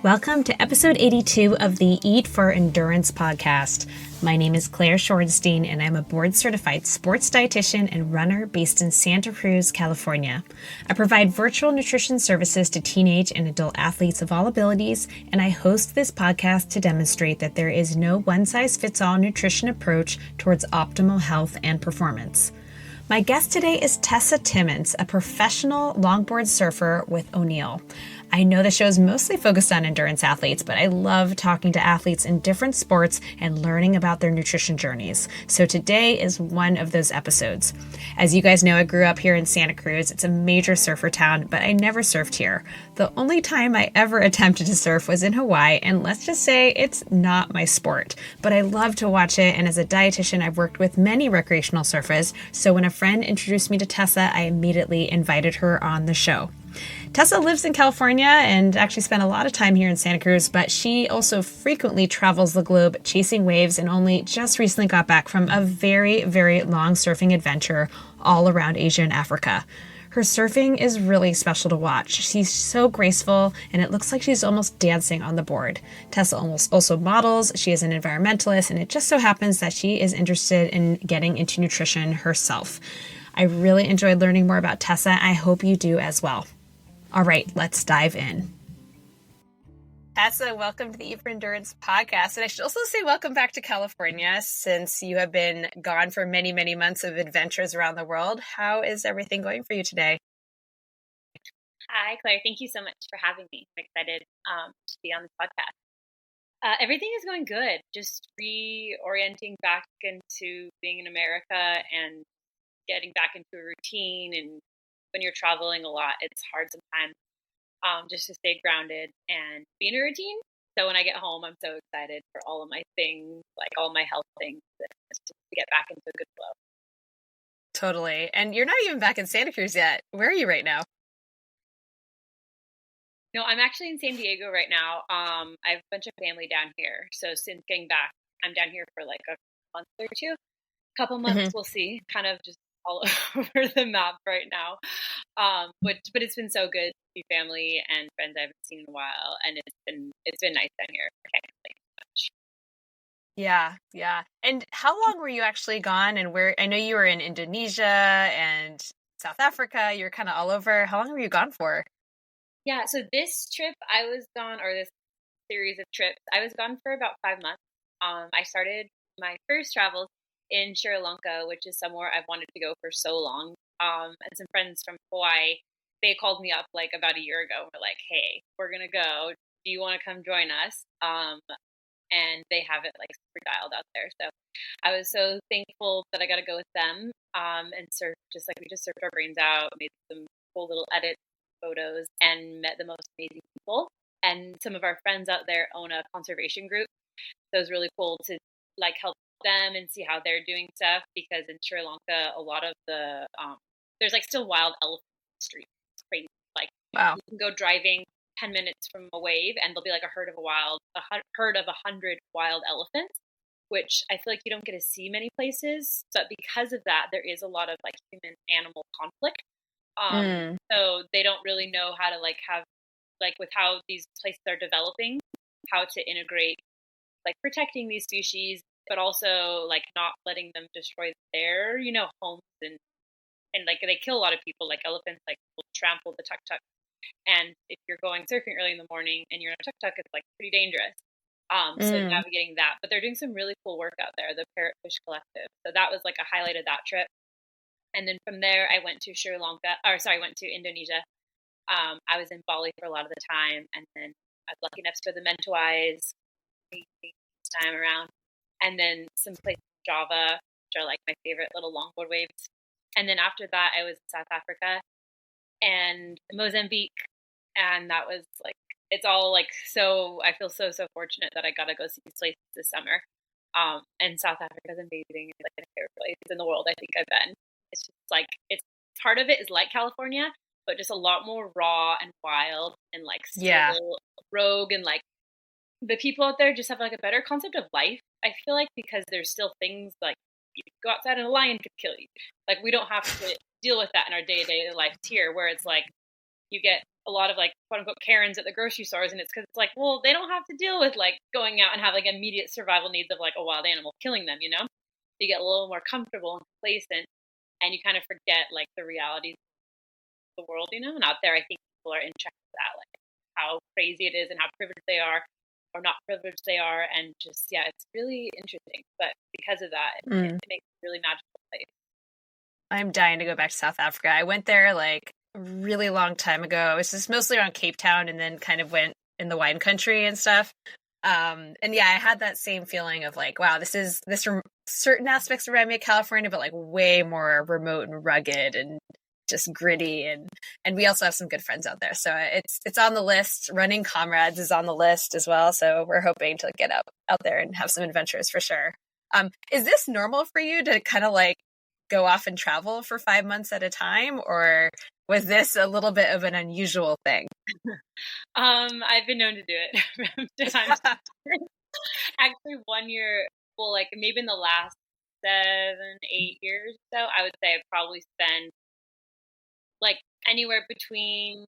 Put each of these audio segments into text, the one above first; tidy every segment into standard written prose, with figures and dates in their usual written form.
Welcome to episode 82 of the Eat for Endurance podcast. My name is Claire Shorenstein, and I'm a board-certified sports dietitian and runner based in Santa Cruz, California. I provide virtual nutrition services to teenage and adult athletes of all abilities, and I host this podcast to demonstrate that there is no one-size-fits-all nutrition approach towards optimal health and performance. My guest today is Tessa Timmons, a professional longboard surfer with O'Neill. I know the show is mostly focused on endurance athletes, but I love talking to athletes in different sports and learning about their nutrition journeys. So today is one of those episodes. As you guys know, I grew up here in Santa Cruz. It's a major surfer town, but I never surfed here. The only time I ever attempted to surf was in Hawaii, and let's just say it's not my sport. But I love to watch it, and as a dietitian, I've worked with many recreational surfers, so when a friend introduced me to Tessa, I immediately invited her on the show. Tessa lives in California and actually spent a lot of time here in Santa Cruz, but she also frequently travels the globe chasing waves and only just recently got back from a very, very long surfing adventure all around Asia and Africa. Her surfing is really special to watch. She's so graceful, and it looks like she's almost dancing on the board. Tessa also models, she is an environmentalist, and it just so happens that she is interested in getting into nutrition herself. I really enjoyed learning more about Tessa. I hope you do as well. All right, let's dive in. Tessa, welcome to the Eat for Endurance podcast. And I should also say welcome back to California, since you have been gone for many, many months of adventures around the world. How is everything going for you today? Hi, Claire. Thank you so much for having me. I'm excited to be on this podcast. Everything is going good. Just reorienting back into being in America and getting back into a routine. And when you're traveling a lot, it's hard sometimes just to stay grounded and be in a routine. So when I get home, I'm so excited for all of my things, like all my health things, just to get back into a good flow. Totally. And you're not even back in Santa Cruz yet. Where are you right now? No, I'm actually in San Diego right now. I have a bunch of family down here. So since getting back, I'm down here for like a month or two. Couple months, We'll see. Kind of just all over the map right now. But it's been so good to see family and friends I haven't seen in a while, and it's been nice down here. I can't complain much. Yeah. And how long were you actually gone? And where? I know you were in Indonesia and South Africa. You were kind of all over. How long were you gone for? Yeah, so this trip I was gone, or this series of trips, I was gone for about 5 months. I started my first travels in Sri Lanka, which is somewhere I've wanted to go for so long. And some friends from Hawaii, they called me up like about a year ago and were like, hey, we're going to go. Do you want to come join us? And they have it like super dialed out there. So I was so thankful that I got to go with them and surf, we just surfed our brains out, made some cool little edits, photos, and met the most amazing people. And some of our friends out there own a conservation group. So it was really cool to like help them and see how they're doing stuff, because in Sri Lanka a lot of the there's like still wild elephants in the street. It's crazy. Like, wow. You can go driving 10 minutes from a wave and there'll be like a herd of 100 wild elephants, which I feel like you don't get to see many places. But because of that, there is a lot of like human animal conflict. So they don't really know how to like have like with how these places are developing, how to integrate like protecting these species, but also like not letting them destroy their, homes and like they kill a lot of people. Like elephants like will trample the tuk-tuk, and if you're going surfing early in the morning and you're in a tuk-tuk, it's like pretty dangerous. So navigating that, but they're doing some really cool work out there, the Parrotfish Collective. So that was like a highlight of that trip. And then from there, I went to I went to Indonesia. I was in Bali for a lot of the time, and then I was lucky enough to go to the Mentawais this time around. And then some places in Java, which are like my favorite little longboard waves. And then after that, I was in South Africa and Mozambique. And that was like, it's all like, so I feel so fortunate that I got to go see these places this summer. And South Africa is amazing. It's like my favorite place in the world I think I've been. It's just like, it's part of it is like California, but just a lot more raw and wild and like still rogue, and like the people out there just have like a better concept of life. I feel like, because there's still things like you go outside and a lion could kill you. Like we don't have to deal with that in our day-to-day life here, where it's like you get a lot of like quote unquote Karens at the grocery stores, and it's because it's like, well, they don't have to deal with like going out and have like immediate survival needs of like a wild animal killing them, you know? You get a little more comfortable and complacent, and you kind of forget like the realities of the world, you know? And out there, I think people are in check with that, like how crazy it is and how privileged they are or not privileged they are, and just yeah, it's really interesting. But because of that, it makes it a really magical place. I'm dying to go back to South Africa. I went there like a really long time ago. It was just mostly around Cape Town and then kind of went in the wine country and stuff. And yeah, I had that same feeling of like, wow, this certain aspects remind me of California, but like way more remote and rugged and just gritty. And we also have some good friends out there. So it's on the list. Running Comrades is on the list as well. So we're hoping to get out there and have some adventures for sure. Is this normal for you to kind of like go off and travel for 5 months at a time, or was this a little bit of an unusual thing? I've been known to do it from time to time. Actually, 1 year, well, like maybe in the last 7-8 years or so, I would say I've probably spent like anywhere between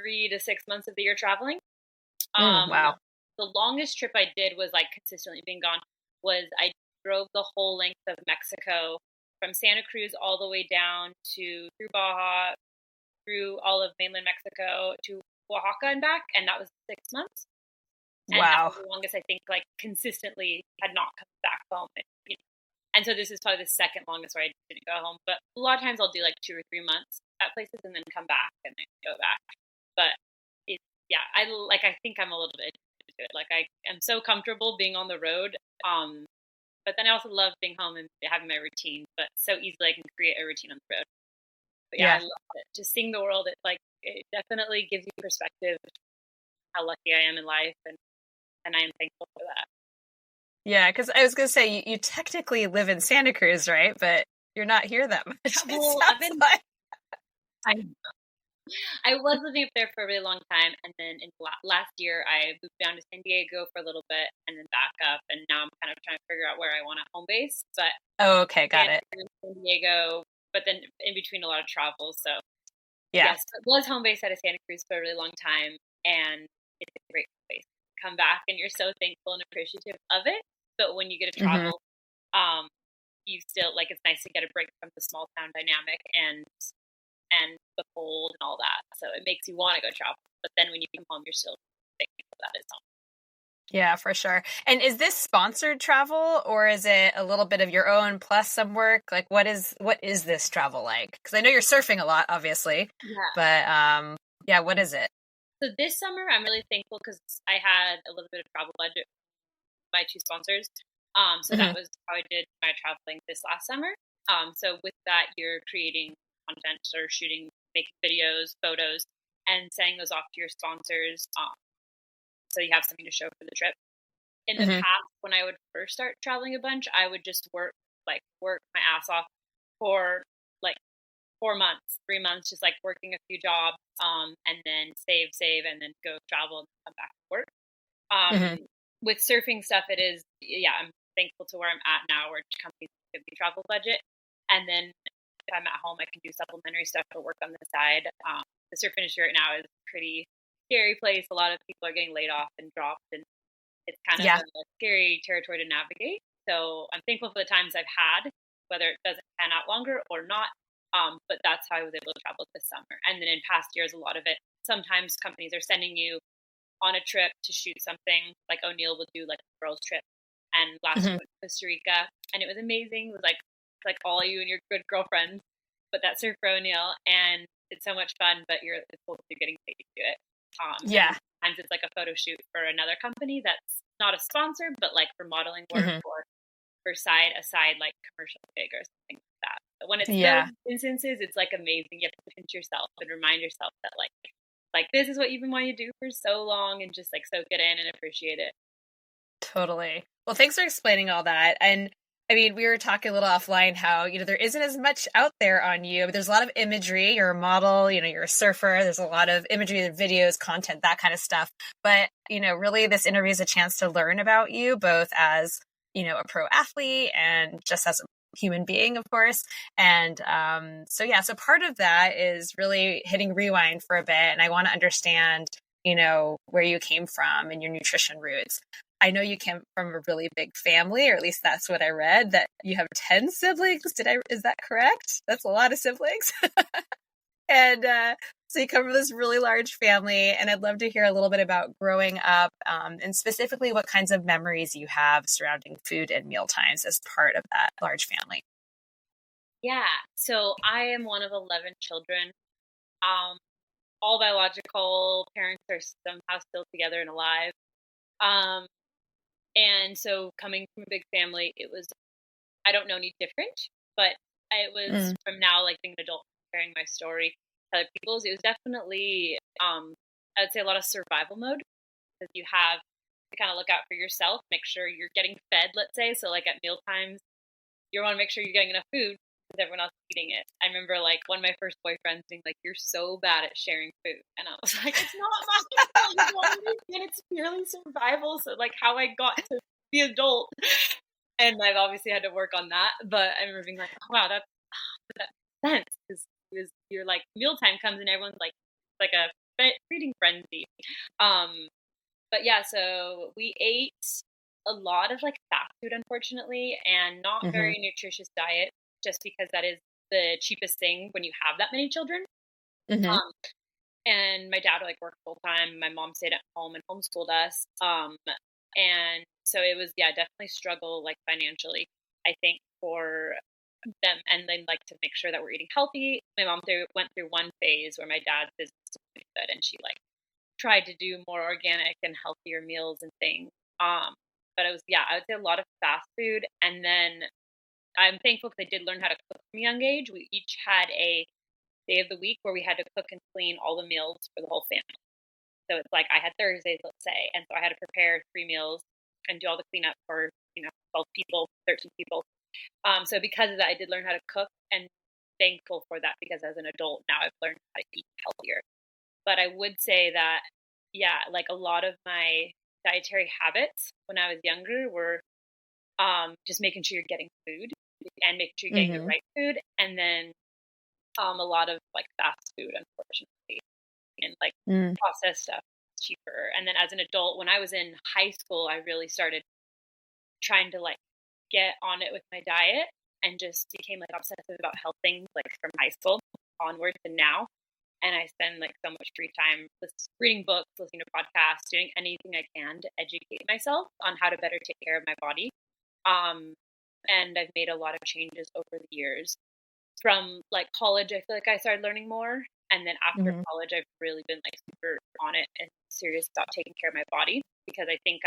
3 to 6 months of the year traveling. Wow. The longest trip I did was like consistently being gone was I drove the whole length of Mexico from Santa Cruz all the way down to through Baja, through all of mainland Mexico to Oaxaca and back, and that was 6 months. And that Wow. was the longest I think like consistently had not come back home. And so this is probably the second longest where I didn't go home. But a lot of times I'll do like 2 or 3 months at places and then come back and then go back. But yeah, I think I'm a little bit into it. Like I am so comfortable being on the road. But then I also love being home and having my routine. But so easily I can create a routine on the road. But yeah, I love it. Just seeing the world, it definitely gives you perspective how lucky I am in life, and I am thankful for that. Yeah, because I was going to say, you technically live in Santa Cruz, right? But you're not here that much. Well, I was living up there for a really long time, and then in last year I moved down to San Diego for a little bit, and then back up, and now I'm kind of trying to figure out where I want to home base. But okay, got it. San Diego, but then in between a lot of travel. So yeah. Yes, it was home base out of Santa Cruz for a really long time, and it's a great place. Come back, and you're so thankful and appreciative of it. But when you get to travel, you still like it's nice to get a break from the small town dynamic and the cold and all that. So it makes you want to go travel. But then when you come home, you're still thankful that it's home. Yeah, for sure. And is this sponsored travel, or is it a little bit of your own plus some work? Like, what is this travel like? Because I know you're surfing a lot, obviously. Yeah. But yeah, what is it? So this summer, I'm really thankful because I had a little bit of travel budget. My 2 sponsors. So that was how I did my traveling this last summer. So with that, you're creating content or shooting, making videos, photos, and sending those off to your sponsors. So you have something to show for the trip. In the past, when I would first start traveling a bunch, I would just work my ass off for like 4 months, 3 months, just like working a few jobs, and then save, and then go travel and come back to work. With surfing stuff, it is, I'm thankful to where I'm at now, where companies give me travel budget. And then if I'm at home, I can do supplementary stuff or work on the side. The surf industry right now is a pretty scary place. A lot of people are getting laid off and dropped, and it's kind of a scary territory to navigate. So I'm thankful for the times I've had, whether it doesn't pan out longer or not. But that's how I was able to travel this summer. And then in past years, a lot of it, sometimes companies are sending you on a trip to shoot something. Like O'Neill would do like a girls trip, and last year went to Costa Rica, and it was amazing. It was like all you and your good girlfriends, but that surf for O'Neill, and it's so much fun. But you're getting paid to do it. Sometimes it's like a photo shoot for another company that's not a sponsor, but like for modeling work or for a side like commercial gig or something like that. But when it's those instances, it's like amazing. You have to pinch yourself and remind yourself that like this is what you've been wanting to do for so long, and just like soak it in and appreciate it. Totally. Well, thanks for explaining all that. And I mean, we were talking a little offline how, there isn't as much out there on you, but there's a lot of imagery. You're a model, you're a surfer. There's a lot of imagery, videos, content, that kind of stuff. But, really this interview is a chance to learn about you both as, a pro athlete and just as human being, of course. And so part of that is really hitting rewind for a bit. And I want to understand, where you came from and your nutrition roots. I know you came from a really big family, or at least that's what I read, that you have 10 siblings. Is that correct? That's a lot of siblings. And so you come from this really large family, and I'd love to hear a little bit about growing up, and specifically what kinds of memories you have surrounding food and meal times as part of that large family. Yeah, so I am one of 11 children. All biological parents are somehow still together and alive. Um, and so coming from a big family, I don't know any different, but it was from now, like being an adult, sharing my story to other people's, it was definitely, I would say a lot of survival mode, because you have to kind of look out for yourself, make sure you're getting fed, let's say. So like at meal times, you want to make sure you're getting enough food because everyone else is eating it. I remember like one of my first boyfriends being like, "You're so bad at sharing food," and I was like, "It's not my fault. You don't understand. It's purely survival." So like how I got to be adult, and I've obviously had to work on that. But I remember being like, "Oh, wow, that makes sense," because you're like mealtime comes and everyone's like a feeding frenzy. But yeah, so we ate a lot of like fast food, unfortunately, and not very nutritious diet, just because that is the cheapest thing when you have that many children. Um, and my dad like worked full time. My mom stayed at home and homeschooled us. And so it was, yeah, definitely struggle like financially, I think, for them. And then like to make sure that we're eating healthy. My mom went through one phase where my dad's business was really good, and she like tried to do more organic and healthier meals and things. But it was, yeah, I would say a lot of fast food. And then I'm thankful because I did learn how to cook from a young age. We each had a day of the week where we had to cook and clean all the meals for the whole family. So it's like I had Thursdays, let's say, and so I had to prepare 3 meals and do all the cleanup for 12 people, 13 people. So because of that, I did learn how to cook, and thankful for that, because as an adult now I've learned how to eat healthier. But I would say that, yeah, like a lot of my dietary habits when I was younger were just making sure you're getting food and making sure you're getting the right food, and then a lot of like fast food, unfortunately, and like processed stuff cheaper. And then as an adult, when I was in high school, I really started trying to like get on it with my diet, and just became like obsessive about health things like from high school onwards and now. And I spend like so much free time reading books, listening to podcasts, doing anything I can to educate myself on how to better take care of my body. And I've made a lot of changes over the years. From like college, I feel like I started learning more. And then after college, I've really been like super on it and serious about taking care of my body, because I think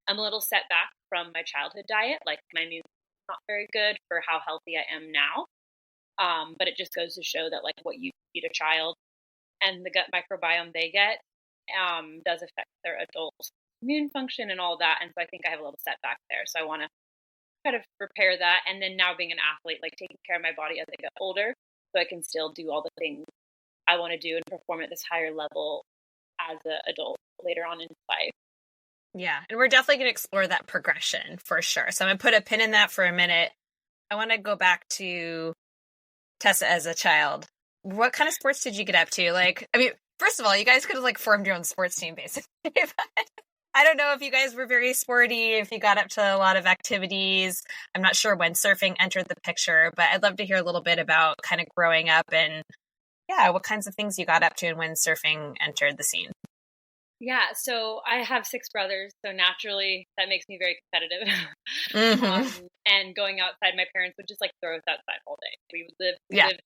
I'm a little set back from my childhood diet. Like my meal is not very good for how healthy I am now. But it just goes to show that like what you feed a child and the gut microbiome they get does affect their adult immune function and all that. And so I think I have a little setback there. So I want to kind of repair that. And then now being an athlete, like taking care of my body as I get older, so I can still do all the things I want to do and perform at this higher level as an adult later on in life. Yeah, and we're definitely going to explore that progression for sure. So I'm going to put a pin in that for a minute. I want to go back to Tessa as a child. What kind of sports did you get up to? Like, I mean, first of all, you guys could have like formed your own sports team, basically. I don't know if you guys were very sporty, if you got up to a lot of activities. I'm not sure when surfing entered the picture, but I'd love to hear a little bit about kind of growing up and, yeah, what kinds of things you got up to and when surfing entered the scene. Yeah, so I have 6 brothers, so naturally that makes me very competitive. And going outside, my parents would just like throw us outside all day. We lived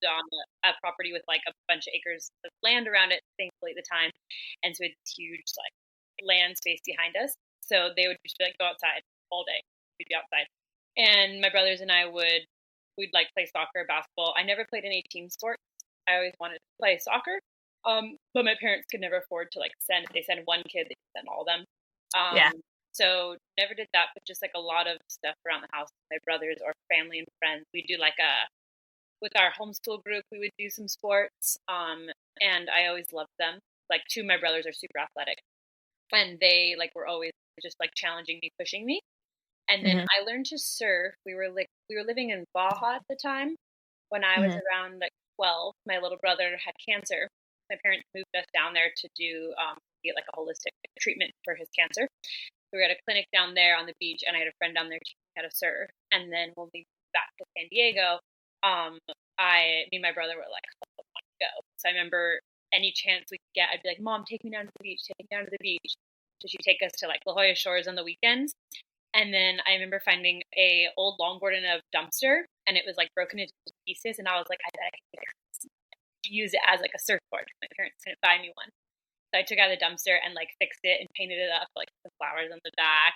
on a property with like a bunch of acres of land around it, thankfully at the time, and so it's huge like land space behind us. So they would just be like, go outside all day. We'd be outside, and my brothers and we'd like play soccer, basketball. I never played any team sports. I always wanted to play soccer. But my parents could never afford to like if they send one kid, they send all of them. So never did that, but just like a lot of stuff around the house with my brothers or family and friends. We do like with our homeschool group, we would do some sports. And I always loved them. Like 2 of my brothers are super athletic, and they like were always just like challenging me, pushing me. And then I learned to surf. We were living in Baja at the time. When I was around like 12, my little brother had cancer. My parents moved us down there to get like a holistic treatment for his cancer. So we were at a clinic down there on the beach, and I had a friend down there teaching me how to surf. And then when we moved back to San Diego, me and my brother were like, oh, I want to go. So I remember any chance we could get, I'd be like, Mom, take me down to the beach, take me down to the beach. So she'd take us to like La Jolla Shores on the weekends. And then I remember finding a old longboard in a dumpster, and it was like broken into pieces. And I was like, I bet I can use it as like a surfboard. My parents couldn't buy me one. So I took it out of the dumpster and like fixed it and painted it up, like the flowers on the back,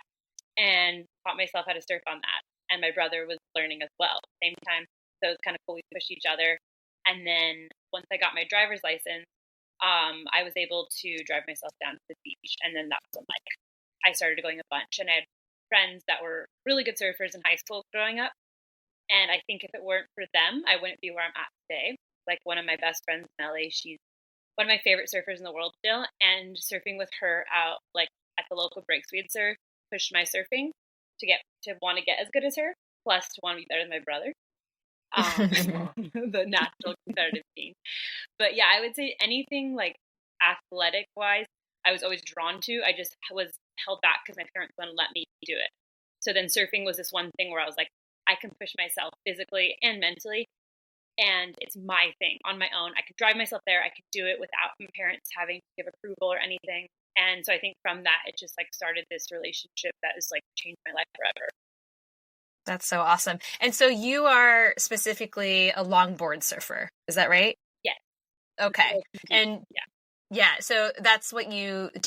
and taught myself how to surf on that. And my brother was learning as well at the same time. So it was kind of cool. We pushed each other. And then once I got my driver's license, I was able to drive myself down to the beach. And then that's when like I started going a bunch. And I had friends that were really good surfers in high school growing up. And I think if it weren't for them, I wouldn't be where I'm at today. Like one of my best friends in LA, she's one of my favorite surfers in the world still. And surfing with her out like at the local breaks we'd surf pushed my surfing to want to get as good as her, plus to want to be better than my brother. The natural competitive gene. But yeah, I would say anything like athletic wise, I was always drawn to. I just was held back because my parents wouldn't let me do it. So then surfing was this one thing where I was like, I can push myself physically and mentally, and it's my thing on my own. I could drive myself there. I could do it without my parents having to give approval or anything. And so I think from that, it just like started this relationship that has like changed my life forever. That's so awesome. And so you are specifically a longboard surfer. Is that right? Yes. Okay. And yeah, so that's what do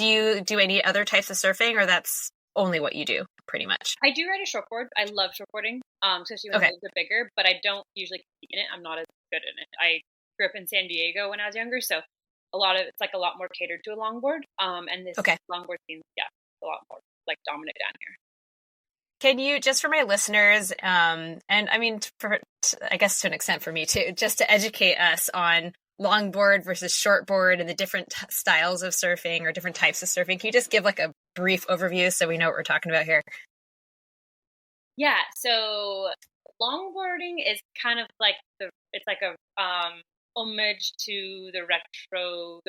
you do any other types of surfing, or that's only what you do pretty much? I do ride a shortboard. I love shortboarding, especially when the waves are bigger, but I don't usually compete in it. I'm not as good in it. I grew up in San Diego when I was younger, so it's like a lot more catered to a longboard. And this longboard scene, a lot more like dominant down here. Can you, just for my listeners, and I mean, I guess to an extent for me too, just to educate us on longboard versus shortboard and the different styles of surfing or different types of surfing, can you just give like a brief overview so we know what we're talking about here? Yeah, so longboarding is kind of like it's like a homage to the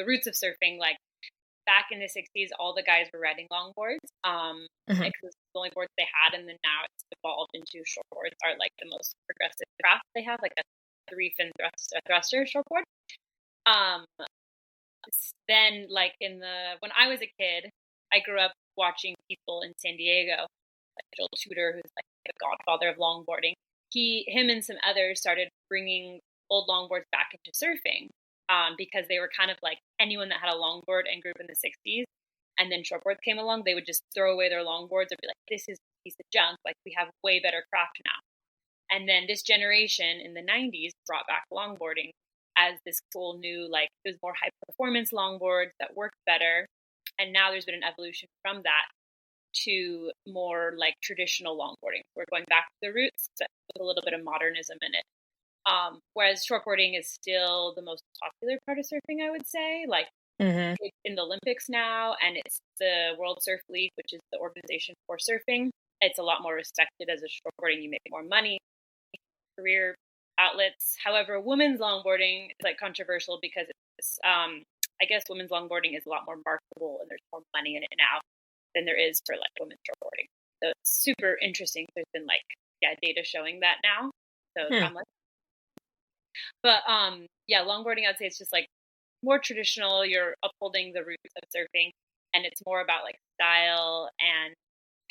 roots of surfing. Like back in the 60s, all the guys were riding longboards. Like this was the only boards they had, and then now it's evolved into shortboards are like the most progressive craft they have, like a 3-fin thruster shortboard. Then like when I was a kid, I grew up watching people in San Diego, like Joel Tudor, who's like the godfather of longboarding. Him and some others started bringing old longboards back into surfing. Because they were kind of like anyone that had a longboard and grew up in the 60s, and then shortboards came along, they would just throw away their longboards and be like, this is a piece of junk. Like, we have way better craft now. And then this generation in the 90s brought back longboarding as this cool new, like, there's more high performance longboards that work better. And now there's been an evolution from that to more like traditional longboarding. We're going back to the roots, but with a little bit of modernism in it. Whereas shortboarding is still the most popular part of surfing, I would say. Like it's in the Olympics now, and it's the World Surf League, which is the organization for surfing. It's a lot more respected as a shortboarding. You make more money, career outlets. However, women's longboarding is like controversial because it's, I guess women's longboarding is a lot more marketable, and there's more money in it now than there is for like women's shortboarding. So it's super interesting. There's been like data showing that now. So I'm like. But longboarding, I'd say it's just like more traditional. You're upholding the roots of surfing, and it's more about like style and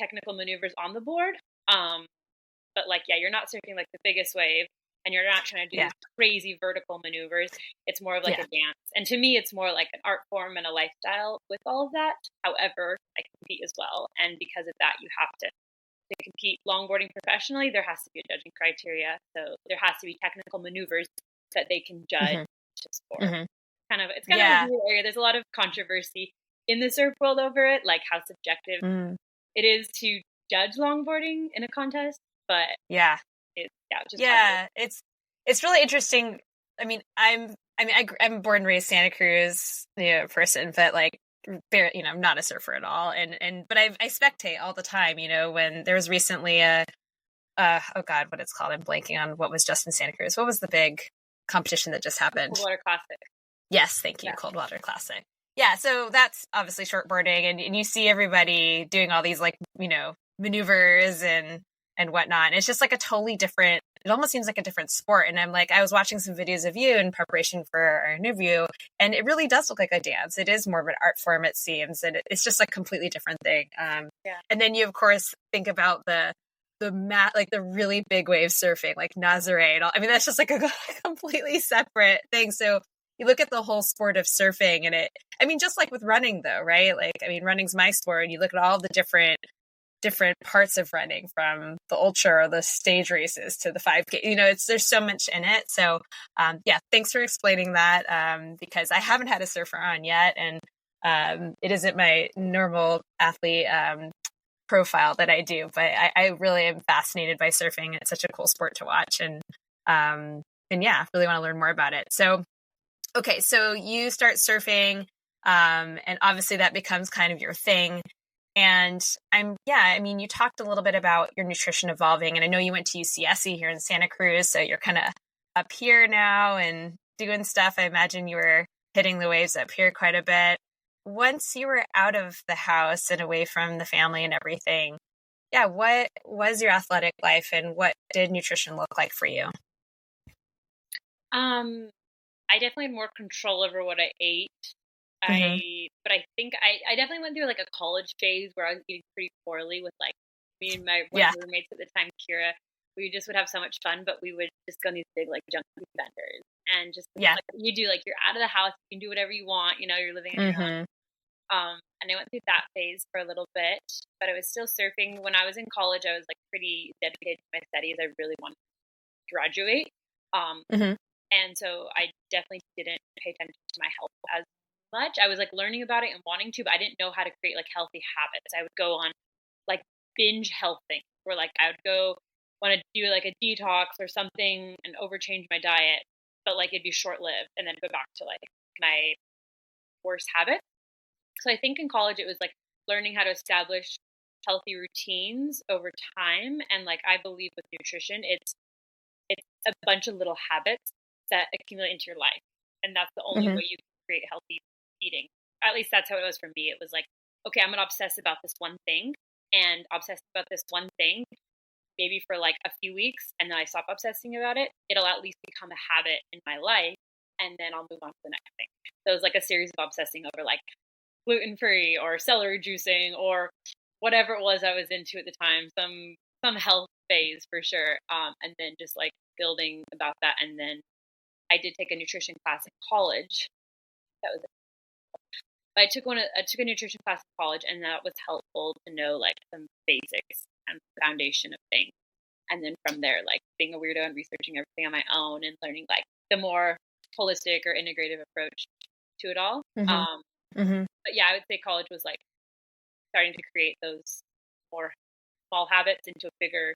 technical maneuvers on the board. But like, you're not surfing like the biggest wave, and you're not trying to do these crazy vertical maneuvers. It's more of like a dance. And to me, it's more like an art form and a lifestyle with all of that. However, I compete as well. And because of that, you have to compete longboarding professionally, there has to be a judging criteria. So there has to be technical maneuvers that they can judge to score. It's kind of a weird area. There's a lot of controversy in the surf world over it, like how subjective it is to judge longboarding in a contest. But it's really interesting. I mean, I'm born and raised Santa Cruz person, but like I'm not a surfer at all. But I spectate all the time, when there was recently oh God, what it's called. I'm blanking on what was just in Santa Cruz. What was the big competition that just happened? Cold Water Classic. Yes. Thank you. Yeah. Cold Water Classic. Yeah. So that's obviously shortboarding, and you see everybody doing all these maneuvers and whatnot. And it's just like a totally different, it almost seems like a different sport. And I'm like, I was watching some videos of you in preparation for our interview, and it really does look like a dance. It is more of an art form, it seems. And it's just a completely different thing. And then you, of course, think about the really big wave surfing, like Nazare. That's just like a completely separate thing. So you look at the whole sport of surfing, and just like with running though, right? Running's my sport, and you look at all the different parts of running, from the ultra or the stage races to the 5K, there's so much in it. So, thanks for explaining that. Because I haven't had a surfer on yet. And, it isn't my normal athlete, profile that I do, but I really am fascinated by surfing. It's such a cool sport to watch. And really want to learn more about it. So, okay. So you start surfing, and obviously that becomes kind of your thing. And you talked a little bit about your nutrition evolving, and I know you went to UCSC here in Santa Cruz, so you're kind of up here now and doing stuff. I imagine you were hitting the waves up here quite a bit. Once you were out of the house and away from the family and everything, what was your athletic life, and what did nutrition look like for you? I definitely had more control over what I ate. But I think I definitely went through like a college phase where I was eating pretty poorly with me and my one of the roommates at the time, Kira. We just would have so much fun, but we would just go on these big junk food vendors and just you do, you're out of the house, you can do whatever you want, you're living in your own. And I went through that phase for a little bit, but I was still surfing. When I was in college, I was pretty dedicated to my studies. I really wanted to graduate. And so I definitely didn't pay attention to my health as much. I was learning about it and wanting to, but I didn't know how to create healthy habits. I would go on binge health things where I would go want to do a detox or something and overchange my diet, but it'd be short lived and then go back to my worst habits. So I think in college it was learning how to establish healthy routines over time. And I believe with nutrition, it's a bunch of little habits that accumulate into your life. And that's the only way you can create healthy eating. At least that's how it was for me. It was okay, I'm going to obsess about this one thing maybe for a few weeks, and then I stop obsessing about it. It'll at least become a habit in my life, and then I'll move on to the next thing. So it was a series of obsessing over gluten-free or celery juicing or whatever it was I was into at the time, some health phase for sure. And then just building about that. And then I did take a nutrition class in college. That was it. But I took a nutrition class in college, and that was helpful to know some basics and foundation of things. And then from there, being a weirdo and researching everything on my own and learning the more holistic or integrative approach to it all. But yeah, I would say college was starting to create those more small habits into a bigger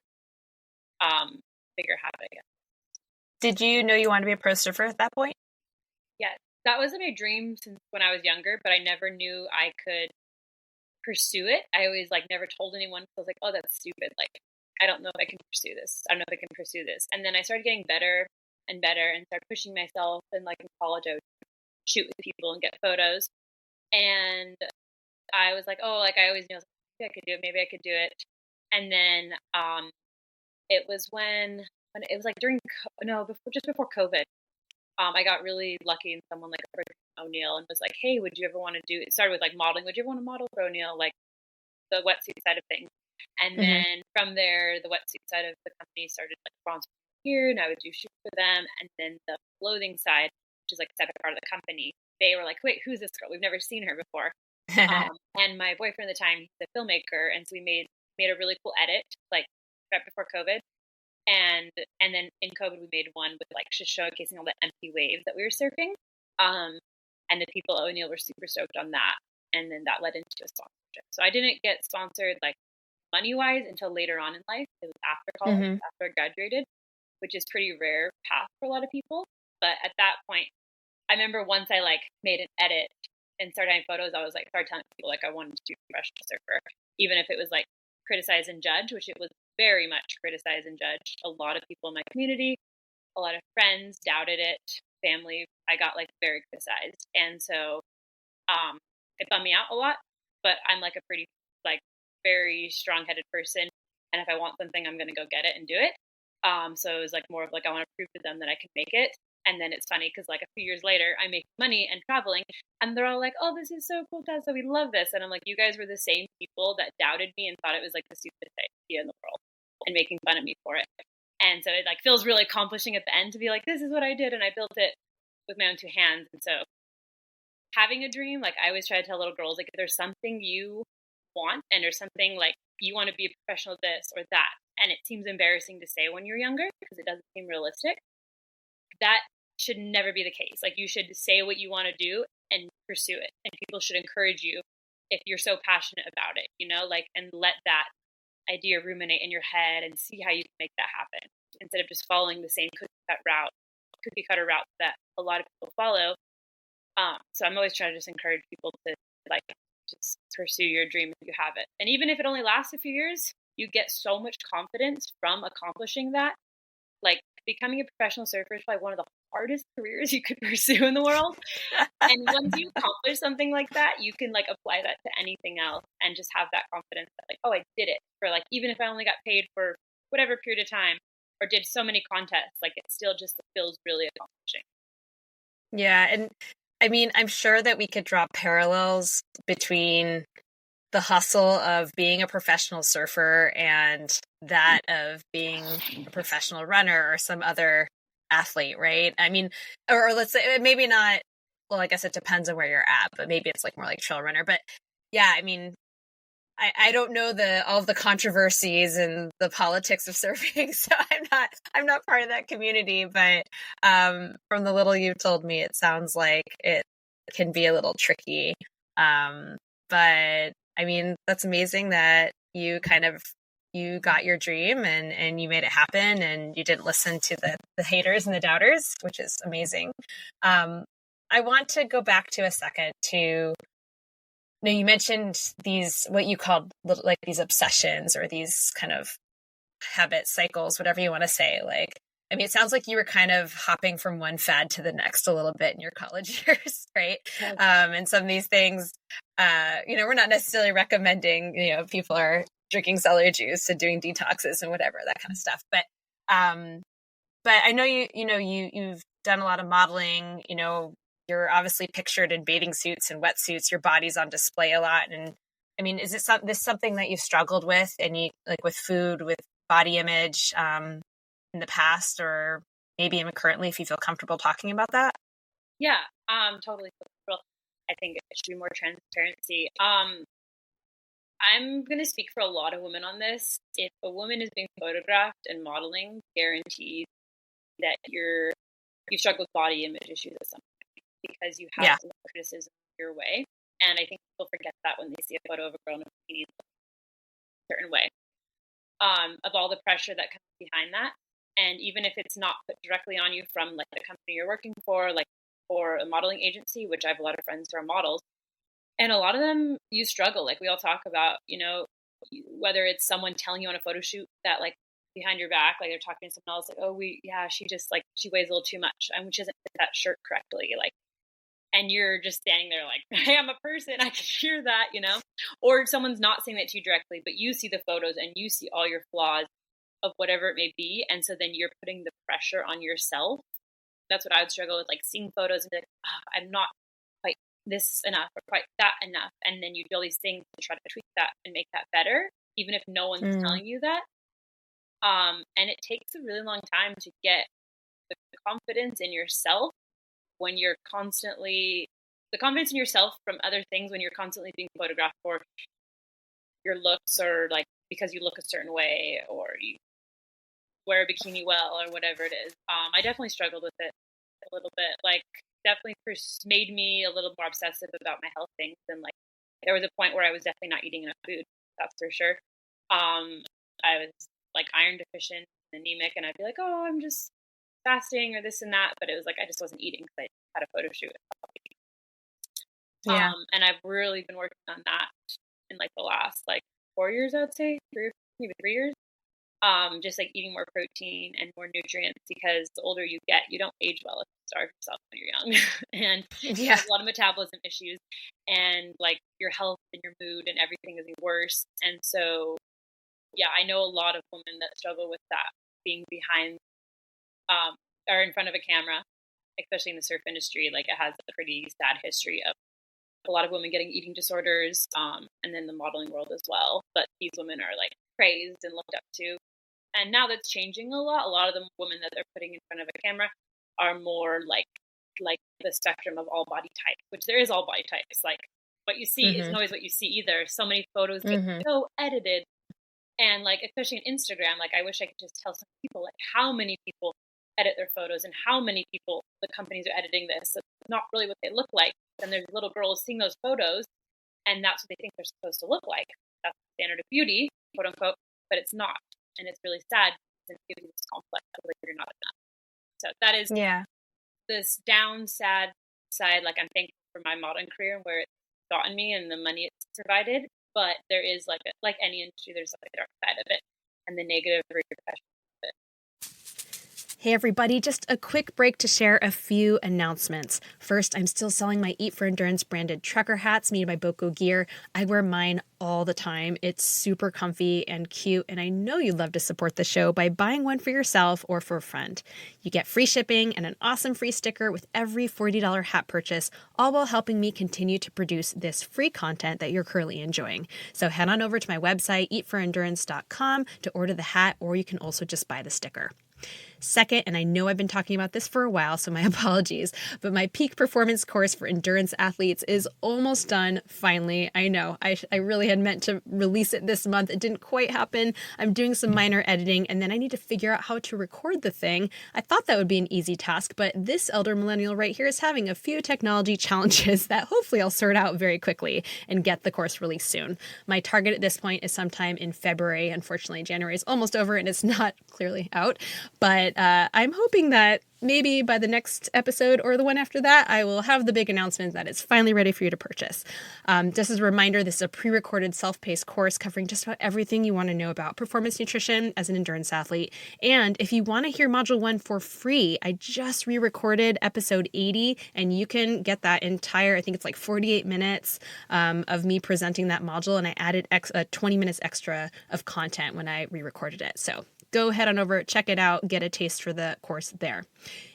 habit, I guess. Did you know you wanted to be a pro surfer at that point? Yes, that was my dream since when I was younger, but I never knew I could pursue it. I always never told anyone because I was oh, that's stupid. I don't know if I can pursue this. I don't know if I can pursue this. And then I started getting better and better and started pushing myself. And in college, I would shoot with people and get photos. And I was oh, I always knew, maybe I could do it. Maybe I could do it. And then it was when it was just before COVID. I got really lucky, and someone approached O'Neill and was hey, would you ever want to do? It started with modeling. Would you ever want to model for O'Neill, the wetsuit side of things? And then from there, the wetsuit side of the company started sponsoring here, and I would do shoots for them. And then the clothing side, which is a separate part of the company, they were wait, who's this girl? We've never seen her before. And my boyfriend at the time, he's a filmmaker, and so we made a really cool edit right before COVID. And then in COVID, we made one with just showcasing all the empty waves that we were surfing. And the people at O'Neill were super stoked on that. And then that led into a sponsorship. So I didn't get sponsored money-wise until later on in life. It was after college, after I graduated, which is pretty rare path for a lot of people. But at that point, I remember once I made an edit and started having photos, I was like, started telling people like I wanted to do professional surfer, even if it was like criticize and judge, which it was very much criticize and judge. A lot of people in my community, a lot of friends doubted it, family, I got like very criticized. And so it bummed me out a lot, but I'm like a pretty like very strong-headed person. And if I want something, I'm going to go get it and do it. So it was like more of like, I want to prove to them that I can make it. And then it's funny because like a few years later, I make money and traveling, and they're all like, "Oh, this is so cool, Tessa. We love this." And I'm like, "You guys were the same people that doubted me and thought it was like the stupidest idea in the world and making fun of me for it." And so it like feels really accomplishing at the end to be like, "This is what I did, and I built it with my own two hands." And so having a dream, like I always try to tell little girls, like if there's something you want and there's something like you want to be a professional at this or that, and it seems embarrassing to say when you're younger because it doesn't seem realistic, that should never be the case. Like you should say what you want to do and pursue it, and people should encourage you if you're so passionate about it, you know, like, and let that idea ruminate in your head and see how you can make that happen instead of just following the same cookie cutter route that a lot of people follow. So I'm always trying to just encourage people to like just pursue your dream if you have it. And even if it only lasts a few years, you get so much confidence from accomplishing that. Like becoming a professional surfer is probably one of the hardest careers you could pursue in the world. And once you accomplish something like that, you can like apply that to anything else and just have that confidence that like, oh, I did it for like, even if I only got paid for whatever period of time or did so many contests, like it still just feels really accomplishing. Yeah. And I mean, I'm sure that we could draw parallels between the hustle of being a professional surfer and that of being a professional runner or some other athlete, right? I mean, or let's say maybe not, well, I guess it depends on where you're at, but maybe it's like more like trail runner. But yeah, I mean, I don't know all of the controversies and the politics of surfing, so I'm not part of that community. But from the little you've told me, it sounds like it can be a little tricky. But I mean, that's amazing that you got your dream and you made it happen, and you didn't listen to the haters and the doubters, which is amazing. I want to go back to a second to. Now, you mentioned what you called like these obsessions or these kind of habit cycles, whatever you want to say. Like, I mean, it sounds like you were kind of hopping from one fad to the next a little bit in your college years, right? And some of these things, we're not necessarily recommending, people are drinking celery juice and doing detoxes and whatever, that kind of stuff. But I know you've done a lot of modeling, you're obviously pictured in bathing suits and wetsuits. Your body's on display a lot. And I mean, is this something that you've struggled with, and you like with food, with body image in the past, or maybe even currently, if you feel comfortable talking about that? Yeah, totally comfortable. I think it should be more transparency. I'm going to speak for a lot of women on this. If a woman is being photographed and modeling, guarantees that you struggle with body image issues at some point because you have some criticism your way. And I think people forget that when they see a photo of a girl in a bikini a certain way, of all the pressure that comes behind that. And even if it's not put directly on you from like the company you're working for, like, or a modeling agency, which I have a lot of friends who are models, and a lot of them, you struggle. Like we all talk about, whether it's someone telling you on a photo shoot that like behind your back, like they're talking to someone else, like, oh, she just like, she weighs a little too much. And she doesn't fit that shirt correctly. Like, and you're just standing there like, hey, I'm a person. I can hear that, or someone's not saying that to you directly, but you see the photos and you see all your flaws of whatever it may be. And so then you're putting the pressure on yourself. That's what I would struggle with, like seeing photos and be like, oh, I'm not quite this enough or quite that enough. And then you do all these things to try to tweak that and make that better, even if no one's telling you that. And it takes a really long time to get the confidence in yourself when you're constantly, the confidence in yourself from other things when you're constantly being photographed for your looks, or like because you look a certain way, or you wear a bikini well, or whatever it is. I definitely struggled with it a little bit. Like, definitely made me a little more obsessive about my health things. And like, there was a point where I was definitely not eating enough food. That's for sure. I was like iron deficient and anemic, and I'd be like, oh, I'm just fasting or this and that. But it was like, I just wasn't eating because I had a photo shoot. Yeah. And I've really been working on that in like the last like 4 years, I would say, maybe 3 years. Just like eating more protein and more nutrients, because the older you get, you don't age well if you starve yourself when you're young. And you Yeah. have a lot of metabolism issues, and like your health and your mood and everything is worse. And so, yeah, I know a lot of women that struggle with that, being behind or in front of a camera, especially in the surf industry. Like, it has a pretty sad history of a lot of women getting eating disorders, and then the modeling world as well. But these women are like praised and looked up to. And now that's changing a lot. A lot of the women that they're putting in front of a camera are more like the spectrum of all body type, which there is all body types. Like, what you see isn't always what you see either. So many photos get so edited, and like, especially on Instagram, like I wish I could just tell some people like how many people edit their photos and how many people the companies are editing this. So it's not really what they look like. And there's little girls seeing those photos, and that's what they think they're supposed to look like. That's the standard of beauty, quote unquote, but it's not. And it's really sad because it gives you this complex of like you're not enough. So that is this down, sad side. Like, I'm thankful for my modeling career and where it's gotten me and the money it's provided. But there is like any industry, there's like a dark side of it and the negative repercussions of it. Hey everybody, just a quick break to share a few announcements. First, I'm still selling my Eat for Endurance branded trucker hats made by Boko Gear. I wear mine all the time. It's super comfy and cute, and I know you'd love to support the show by buying one for yourself or for a friend. You get free shipping and an awesome free sticker with every $40 hat purchase, all while helping me continue to produce this free content that you're currently enjoying. So head on over to my website, eatforendurance.com, to order the hat, or you can also just buy the sticker. Second, and I know I've been talking about this for a while, so my apologies, but my peak performance course for endurance athletes is almost done, finally. I know, I really had meant to release it this month. It didn't quite happen. I'm doing some minor editing, and then I need to figure out how to record the thing. I thought that would be an easy task, but this elder millennial right here is having a few technology challenges that hopefully I'll sort out very quickly and get the course released soon. My target at this point is sometime in February. Unfortunately, January is almost over and it's not clearly out, but I'm hoping that maybe by the next episode or the one after that, I will have the big announcement that it's finally ready for you to purchase. Just as a reminder, this is a pre-recorded self-paced course covering just about everything you want to know about performance nutrition as an endurance athlete. And if you want to hear Module 1 for free, I just re-recorded episode 80, and you can get that entire, I think it's like 48 minutes of me presenting that module, and I added 20 minutes extra of content when I re-recorded it. So go head on over, check it out, get a taste for the course there.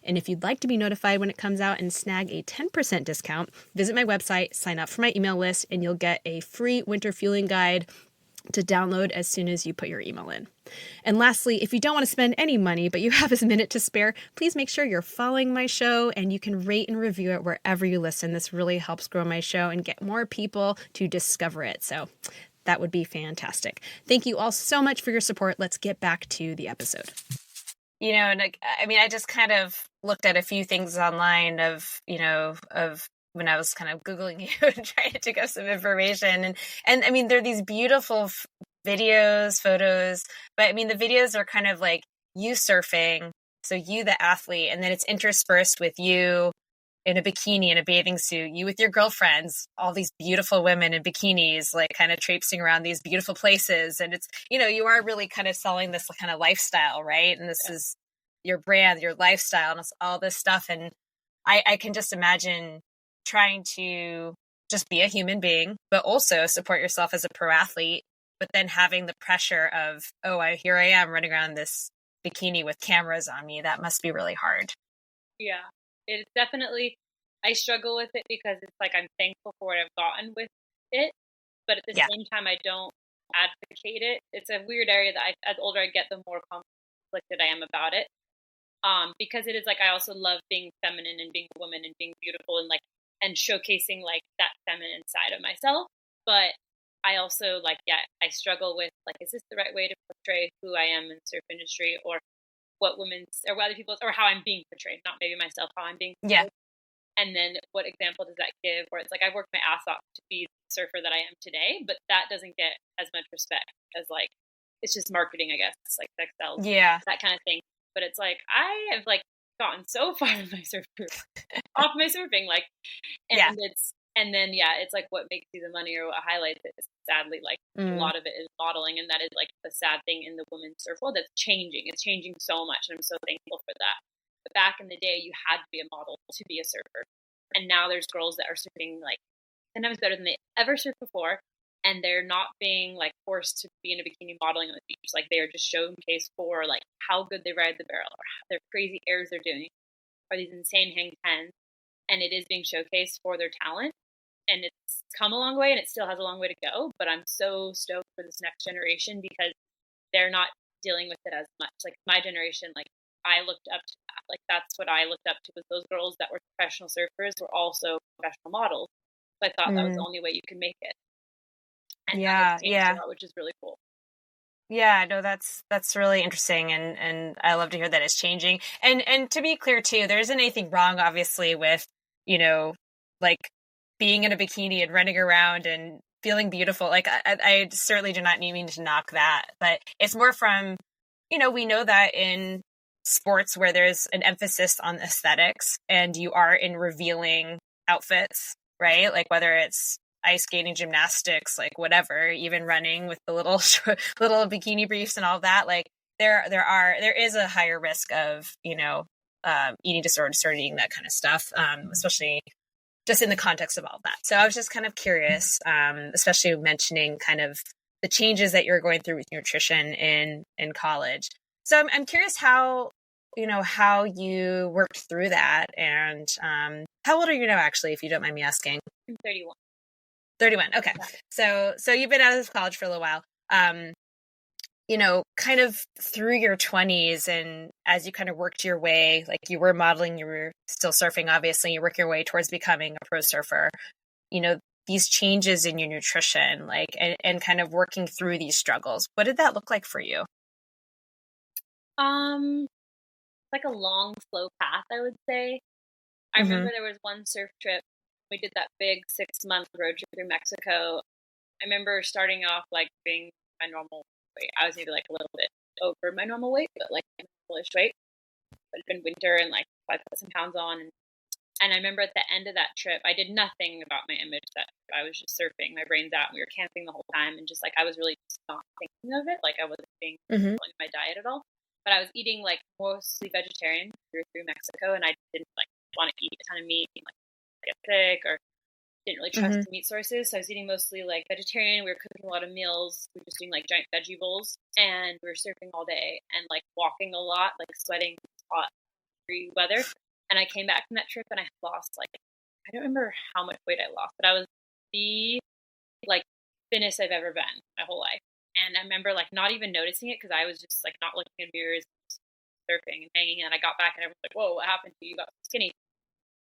And if you'd like to be notified when it comes out and snag a 10% discount, visit my website, sign up for my email list, and you'll get a free winter fueling guide to download as soon as you put your email in. And lastly, if you don't want to spend any money, but you have a minute to spare, please make sure you're following my show, and you can rate and review it wherever you listen. This really helps grow my show and get more people to discover it. So that would be fantastic. Thank you all so much for your support. Let's get back to the episode. You know, and I mean, I just kind of looked at a few things online of when I was kind of Googling you and trying to dig up some information. And I mean, there are these beautiful videos, photos, but I mean, the videos are kind of like you surfing. So you, the athlete, and then it's interspersed with you in a bikini, in a bathing suit, you with your girlfriends, all these beautiful women in bikinis, like kind of traipsing around these beautiful places. And it's, you are really kind of selling this kind of lifestyle, right? And this is your brand, your lifestyle, and it's all this stuff. And I can just imagine trying to just be a human being, but also support yourself as a pro athlete, but then having the pressure of, here I am running around this bikini with cameras on me. That must be really hard. Yeah. It's definitely, I struggle with it because it's like I'm thankful for what I've gotten with it, but at the same time, I don't advocate it. It's a weird area that as older I get, the more conflicted I am about it. Because it is like, I also love being feminine and being a woman and being beautiful and showcasing like that feminine side of myself. But I also I struggle with is this the right way to portray who I am in the surf industry, or what other people's, or how I'm being portrayed, not maybe myself, how I'm being portrayed. And then what example does that give? Where it's like, I've worked my ass off to be the surfer that I am today, but that doesn't get as much respect as it's just marketing, I guess. It's like textiles, that kind of thing. But it's like, I have gotten so far in my surf career, off my surfing, and And then, yeah, it's like what makes you the money or what highlights it is sadly like a lot of it is modeling. And that is like the sad thing in the women's surf world that's changing. It's changing so much. And I'm so thankful for that. But back in the day, you had to be a model to be a surfer. And now there's girls that are surfing like 10 times better than they ever surfed before. And they're not being like forced to be in a bikini modeling on the beach. Like they are just showcased for like how good they ride the barrel or their crazy airs they're doing or these insane hang tens. And it is being showcased for their talent. And it's come a long way and it still has a long way to go. But I'm so stoked for this next generation because they're not dealing with it as much. Like my generation, like I looked up to that. Like that's what I looked up to was those girls that were professional surfers were also professional models. So I thought that was the only way you could make it. And now it's changed a lot, which is really cool. Yeah, no, that's really interesting, and I love to hear that it's changing. And to be clear too, there isn't anything wrong, obviously, with like being in a bikini and running around and feeling beautiful. Like I certainly do not mean to knock that, but it's more from we know that in sports where there's an emphasis on aesthetics and you are in revealing outfits, right? Like whether it's ice skating, gymnastics, like whatever, even running with the little little bikini briefs and all of that, like there is a higher risk of eating disorders, eating that kind of stuff, especially just in the context of all that. So I was just kind of curious, especially mentioning kind of the changes that you're going through with nutrition in college. So I'm curious how you worked through that, and how old are you now, actually, if you don't mind me asking? I'm 31. 31. Okay. Yeah. So you've been out of college for a little while. Kind of through your 20s and as you kind of worked your way, like you were modeling, you were still surfing, obviously, you work your way towards becoming a pro surfer, these changes in your nutrition, like, and kind of working through these struggles. What did that look like for you? Like a long, slow path, I would say. I remember there was one surf trip. We did that big 6-month road trip through Mexico. I remember starting off like being my normal weight. I was maybe like a little bit over my normal weight, but like normal-ish weight. But it's been winter and like I put some pounds on. And I remember at the end of that trip, I did nothing about my image. That I was just surfing, my brain's out. We were camping the whole time, and just like I was really just not thinking of it. Like I wasn't being my diet at all. But I was eating like mostly vegetarian through Mexico, and I didn't like want to eat a ton of meat, and, like get sick, or didn't really trust the meat sources. So I was eating mostly like vegetarian. We were cooking a lot of meals. We were just doing like giant veggie bowls, and we were surfing all day and like walking a lot, like sweating, hot, free weather. And I came back from that trip and I lost like, I don't remember how much weight I lost, but I was the like thinnest I've ever been my whole life. And I remember like not even noticing it because I was just like not looking in mirrors, surfing and hanging. And I got back and I was like, whoa, what happened to you? You got so skinny.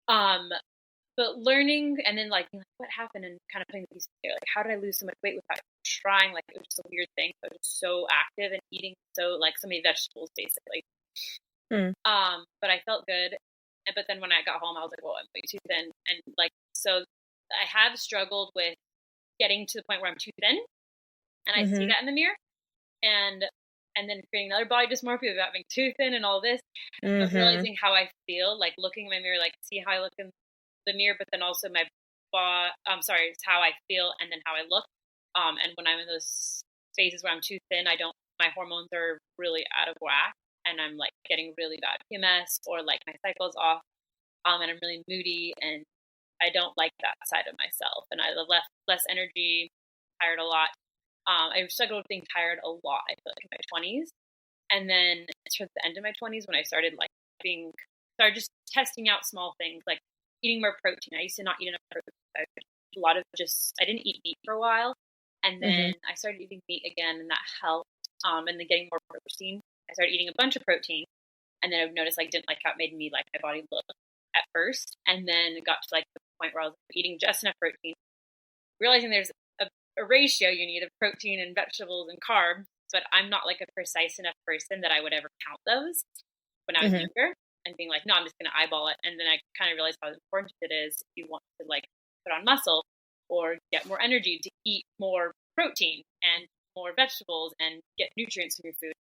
But learning and then like what happened and kind of putting the pieces together, like how did I lose so much weight without trying? Like it was just a weird thing. I was just so active and eating so many vegetables basically. But I felt good. But then when I got home, I was like, whoa, I'm way too thin. And like, so I have struggled with getting to the point where I'm too thin. And I see that in the mirror. And then creating another body dysmorphia about being too thin and all this. But realizing how I feel, like looking in my mirror, like see how I look in the mirror, but then also my body, it's how I feel and then how I look. And when I'm in those phases where I'm too thin, my hormones are really out of whack. And I'm like getting really bad PMS or like my cycle's off, and I'm really moody and I don't like that side of myself. And I have less energy, tired a lot. I struggled with being tired a lot, I feel like, in my 20s. And then towards the end of my 20s when I started started just testing out small things like eating more protein. I used to not eat enough protein. I didn't eat meat for a while. And then I started eating meat again and that helped. And then getting more protein. I started eating a bunch of protein, and then I've noticed didn't like how it made me like my body look at first, and then it got to like the point where I was eating just enough protein, realizing there's a ratio you need of protein and vegetables and carbs, but I'm not like a precise enough person that I would ever count those when I was younger, and being like, no, I'm just going to eyeball it, and then I kind of realized how important it is if you want to like put on muscle or get more energy to eat more protein and more vegetables and get nutrients from your food.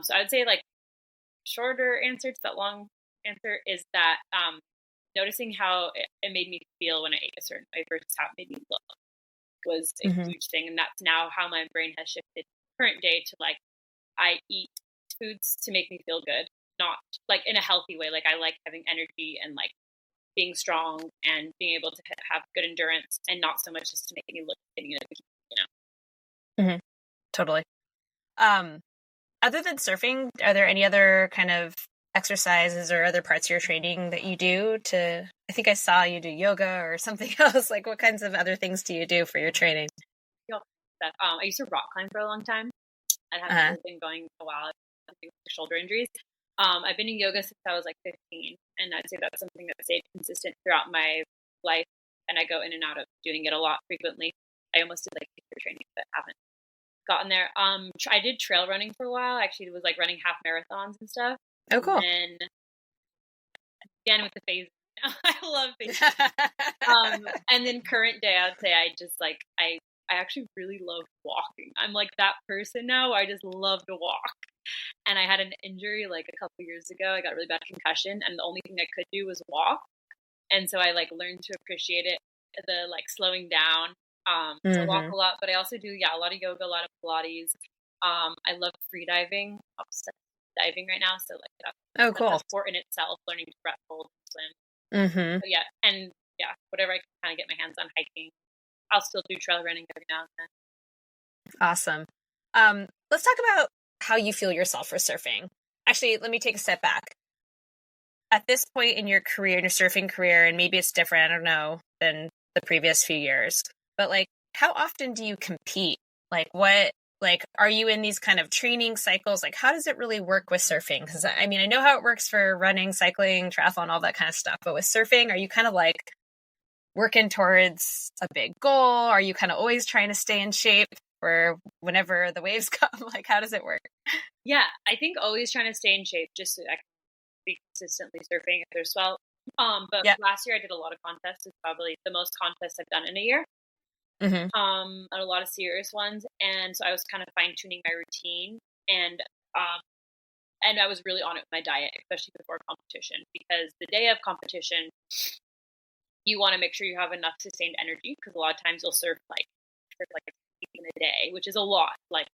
So I would say like shorter answer to that long answer is that noticing how it made me feel when I ate a certain way versus how it made me look was a Mm-hmm. huge thing. And that's now how my brain has shifted current day to like, I eat foods to make me feel good, not like in a healthy way. Like I like having energy and like being strong and being able to have good endurance and not so much just to make me look skinny, Mm-hmm. Totally. Um, Other than surfing, are there any other kind of exercises or other parts of your training that you do I think I saw you do yoga or something else. Like what kinds of other things do you do for your training? Stuff. I used to rock climb for a long time. I haven't Uh-huh. really been going a while. I think with shoulder injuries. I've been in yoga since I was like 15, and I'd say that's something that stayed consistent throughout my life. And I go in and out of doing it a lot frequently. I almost did like teacher training, but haven't gotten there. I did trail running for a while. Actually, it was like running half marathons and stuff. Oh, And cool. then again with the phases. I love phases. And then current day, I'd say I just like I actually really love walking. I'm like that person now. I just love to walk. And I had an injury like a couple years ago. I got a really bad concussion, and the only thing I could do was walk. And so I like learned to appreciate it, the like slowing down. So I walk Mm-hmm. a lot, but I also do a lot of yoga, a lot of Pilates. I love free diving. I'm obsessed with diving right now. So like Oh, that's a cool. sport in itself, learning to breath hold and swim. Mm-hmm. So yeah, and yeah, whatever I can kind of get my hands on hiking. I'll still do trail running every now and then. Awesome. Let's talk about how you feel yourself for surfing. Actually, let me take a step back. At this point in your career, in your surfing career, and maybe it's different, I don't know, than the previous few years, but like, how often do you compete? Like, are you in these kind of training cycles? Like, how does it really work with surfing? Because I mean, I know how it works for running, cycling, triathlon, all that kind of stuff, but with surfing, are you kind of like working towards a big goal? Are you kind of always trying to stay in shape for whenever the waves come? Like, how does it work? Yeah, I think always trying to stay in shape just so I can be consistently surfing if there's swell. But Yeah. last year I did a lot of contests. It's probably the most contests I've done in a year. Mm-hmm. And a lot of serious ones. And so I was kind of fine tuning my routine and I was really on it with my diet, especially before competition, because the day of competition, you want to make sure you have enough sustained energy because a lot of times you'll surf like in a day, which is a lot. Like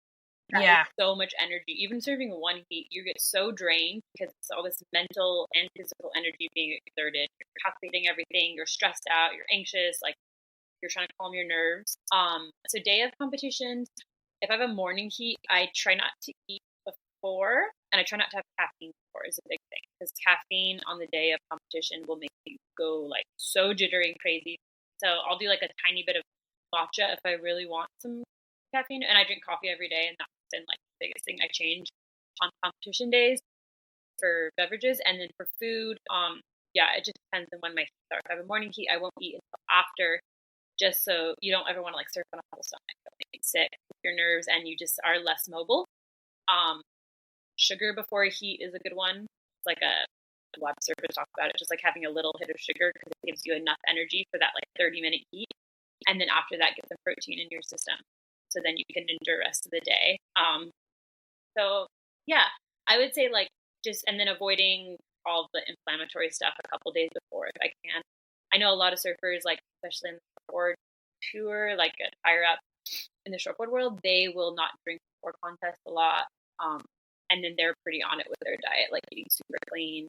that is Yeah. so much energy. Even serving one heat, you get so drained because it's all this mental and physical energy being exerted. You're calculating everything. You're stressed out. You're anxious. Like you're trying to calm your nerves. So day of competitions, if I have a morning heat, I try not to eat before, and I try not to have caffeine before is a big thing because caffeine on the day of competition will make you go like so jittery and crazy. So I'll do like a tiny bit of matcha if I really want some caffeine, and I drink coffee every day, and that's been like the biggest thing I change on competition days for beverages. And then for food, yeah, it just depends on when my heats are. If I have a morning heat, I won't eat until after, just so you don't ever want to like surf on a full stomach. It'll make you sick with your nerves, and you just are less mobile. Sugar before a heat is a good one. It's like a lot of surfers talk about it, just like having a little hit of sugar because it gives you enough energy for that like 30-minute heat, and then after that, get some protein in your system, so then you can endure the rest of the day. So yeah, I would say like just and then avoiding all the inflammatory stuff a couple days before if I can. I know a lot of surfers, like especially in the shortboard tour, like higher up in the shortboard world, they will not drink before contest a lot. And then they're pretty on it with their diet, like eating super clean.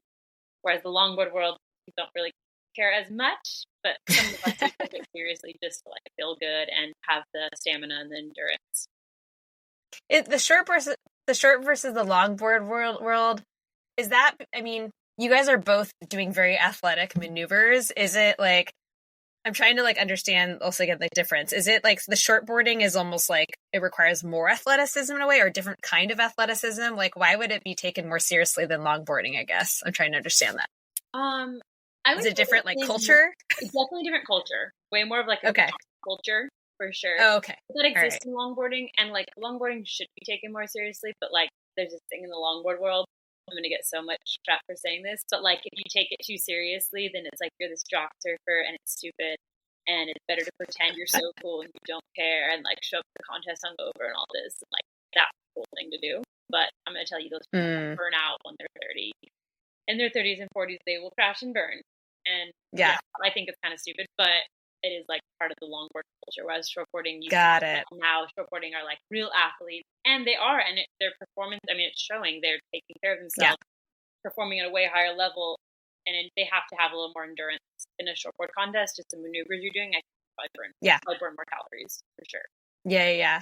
Whereas the longboard world, you don't really care as much, but some of us do take it seriously just to like feel good and have the stamina and the endurance. The short versus the longboard world, is that, I mean, you guys are both doing very athletic maneuvers. Is it like, I'm trying to like understand also again the difference. Is it like the shortboarding is almost like it requires more athleticism in a way or a different kind of athleticism? Like why would it be taken more seriously than longboarding, I guess? I'm trying to understand that. I would Is it say different like it is culture? it's definitely a different culture. Way more of like a Okay. culture for sure. Oh, okay. That All exists right. in longboarding, and like longboarding should be taken more seriously, but like there's this thing in the longboard world. I'm gonna get so much crap for saying this, but like if you take it too seriously, then it's like you're this jock surfer and it's stupid, and it's better to pretend you're so cool and you don't care and like show up at the contest hungover and all this. And, like that's a cool thing to do. But I'm gonna tell you, those people burn out when they're 30. In their 30s and 40s, they will crash and burn. And Yeah. I think it's kind of stupid, but it is like part of the longboard culture. Whereas shortboarding, Got it. now shortboarding are like real athletes, and they are, and their performance. I mean, it's showing they're taking care of themselves, performing at a way higher level, and they have to have a little more endurance in a shortboard contest. Just the maneuvers you're doing, I think probably burn more calories for sure. Yeah.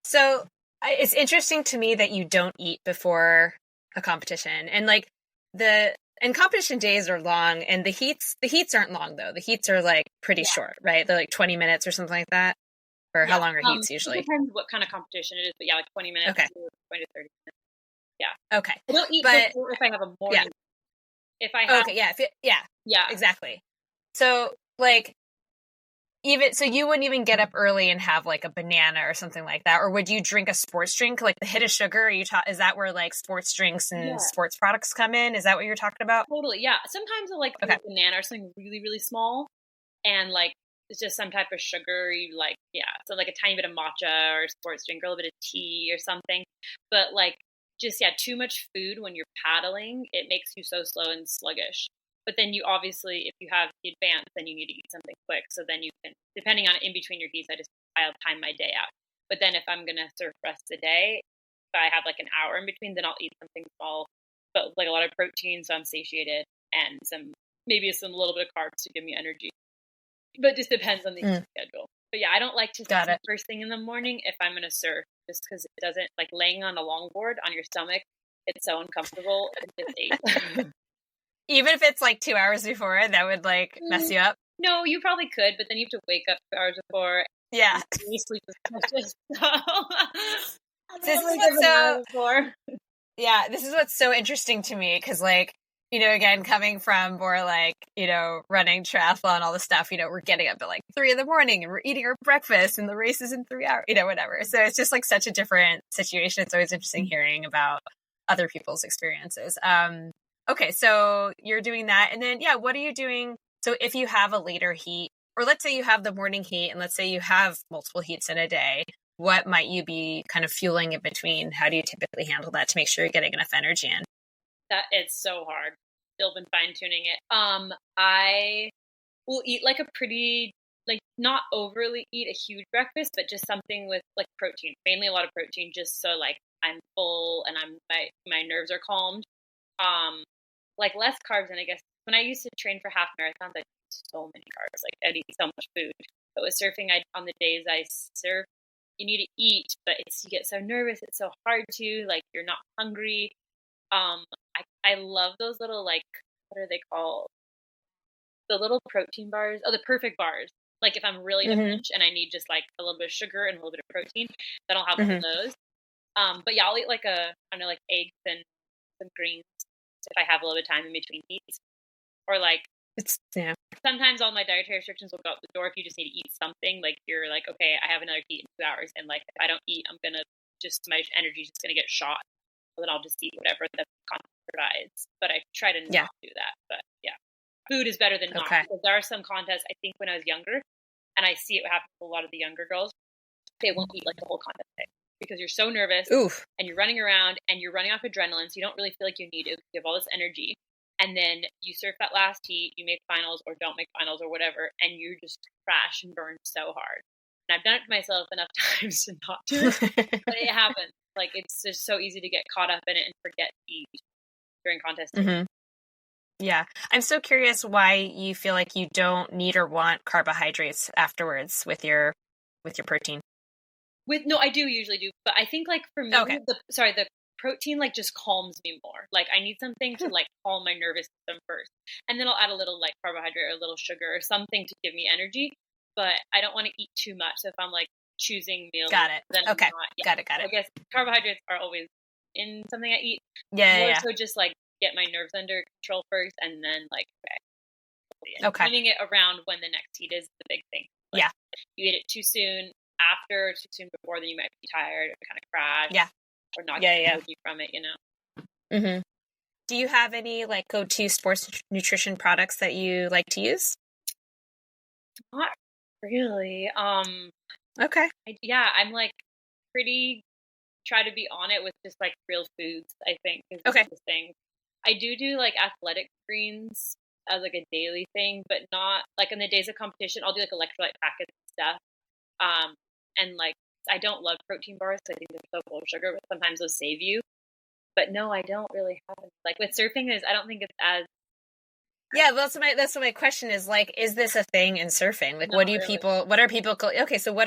So it's interesting to me that you don't eat before a competition, and like and competition days are long, and the heats aren't long though. The heats are like pretty short, right? They're like 20 minutes or something like that. Or how long are heats usually? It depends what kind of competition it is, but like 20 minutes to 20 to 30 minutes. Yeah. Okay. I don't eat before if I have a morning. If I have exactly. So like so you wouldn't even get up early and have like a banana or something like that, or would you drink a sports drink like the hit of sugar? Is that where like sports drinks and sports products come in? Is that what you're talking about? Totally, yeah. Sometimes I'll like a banana or something really, really small, and like it's just some type of sugary, like so like a tiny bit of matcha or sports drink, or a little bit of tea or something. But like just too much food when you're paddling, it makes you so slow and sluggish. But then you obviously, if you have the advance, then you need to eat something quick. So then you can, depending on in between your heats, I'll time my day out. But then if I'm gonna surf rest of the day, if I have like an hour in between, then I'll eat something small, but like a lot of protein, so I'm satiated, and maybe some little bit of carbs to give me energy. But it just depends on the schedule. But I don't like to surf first thing in the morning if I'm gonna surf, just because it doesn't, like laying on a longboard on your stomach, it's so uncomfortable. Even if it's like 2 hours before, that would like mess you up? No, you probably could, but then you have to wake up 2 hours before. Yeah. You sleep is precious. This is what's so interesting to me, because like, again, coming from more like, running triathlon, all the stuff, we're getting up at like 3 a.m. and we're eating our breakfast and the race is in 3 hours, whatever. So it's just like such a different situation. It's always interesting hearing about other people's experiences. Okay, so you're doing that. And then, what are you doing? So if you have a later heat, or let's say you have the morning heat, and let's say you have multiple heats in a day, what might you be kind of fueling in between? How do you typically handle that to make sure you're getting enough energy in? That it's so hard. Still been fine tuning it. I will eat like a pretty, like not overly eat a huge breakfast, but just something with like protein, mainly a lot of protein, just so like I'm full and my nerves are calmed. Like less carbs, and I guess when I used to train for half marathons, I eat so many carbs. Like I'd eat so much food. But with surfing, on the days I surf, you need to eat, but you get so nervous. It's so hard to, like, you're not hungry. I love those little, like, what are they called? The little protein bars. Oh, the perfect bars. Like if I'm really in a pinch and I need just like a little bit of sugar and a little bit of protein, then I'll have one of those. But I'll eat like like eggs and some greens if I have a little bit of time in between heats. Or like sometimes all my dietary restrictions will go out the door if you just need to eat something. Like you're like, okay, I have another heat in 2 hours, and like if I don't eat, my energy's just gonna get shot. So then I'll just eat whatever the content provides. But I try to not do that. But food is better than not, because there are some contests, I think when I was younger, and I see it happen to a lot of the younger girls, they won't eat like the whole contest day because you're so nervous and you're running around and you're running off adrenaline, so you don't really feel like you need it. You have all this energy, and then you surf that last heat, you make finals or don't make finals or whatever, and you just crash and burn so hard. And I've done it to myself enough times to not do it, but it happens. Like it's just so easy to get caught up in it and forget to eat during contests. Yeah. I'm so curious why you feel like you don't need or want carbohydrates afterwards with your protein. No, I do usually do, but I think like for me, the protein like just calms me more. Like I need something to like calm my nervous system first, and then I'll add a little like carbohydrate or a little sugar or something to give me energy. But I don't want to eat too much. So if I'm like choosing meals, got it. Then okay, got it. I guess carbohydrates are always in something I eat. So just like get my nerves under control first, and then like finding it around when the next heat is the big thing. Like, you eat it too soon after, too soon before, then you might be tired or kind of crash. Or not get energy from it, Do you have any like go-to sports nutrition products that you like to use? Not really. Okay. I'm like pretty try to be on it with just like real foods, I think, is the thing. I do like athletic greens, as like a daily thing, but not like on the days of competition. I'll do like electrolyte packets and stuff. And like I don't love protein bars because I think they're so full of sugar, but sometimes those save you. But no, I don't really have it. Like with surfing is I don't think it's as Yeah, well, that's my question is like, is this a thing in surfing? Like, not really. what are people, okay, so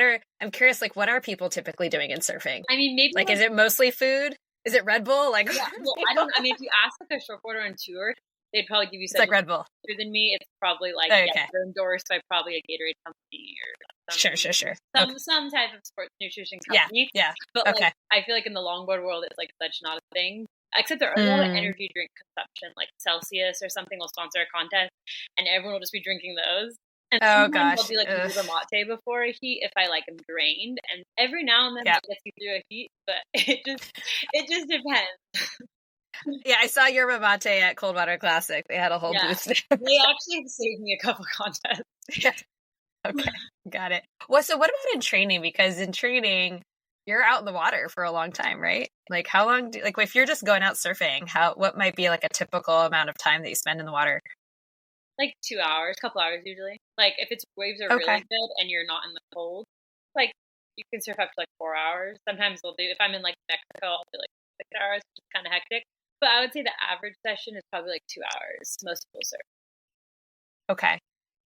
I'm curious, like, what are people typically doing in surfing? I mean, maybe Like, is it mostly food? Is it Red Bull? Like, yeah, well, I don't. I mean, if you ask like a shortboarder on tour, they'd probably give you it's like something Red Bull. better than me. It's probably like Okay. yeah, they're endorsed by probably a Gatorade company or Sure. some type of sports nutrition company. Yeah. But Okay. like, I feel like in the longboard world, it's like such not a thing. Except there are a lot of energy drink consumption, like Celsius or something will sponsor a contest, and everyone will just be drinking those. And sometimes I'll do like a mate before a heat if I like am drained, and every now and then it gets you through a heat, but it just depends. Yeah, I saw your mate at Coldwater Classic. They had a whole booth there. They actually saved me a couple contests. Yeah. Okay, got it. Well, so what about in training? Because in training, you're out in the water for a long time, right? Like how long like if you're just going out surfing, what might be like a typical amount of time that you spend in the water? Like 2 hours, couple hours usually. Like if it's waves are really good and you're not in the cold, like you can surf up to like 4 hours. Sometimes we'll do if I'm in like Mexico, I'll do like 6 hours, which is kind of hectic. But I would say the average session is probably like 2 hours. Most people surf. Okay.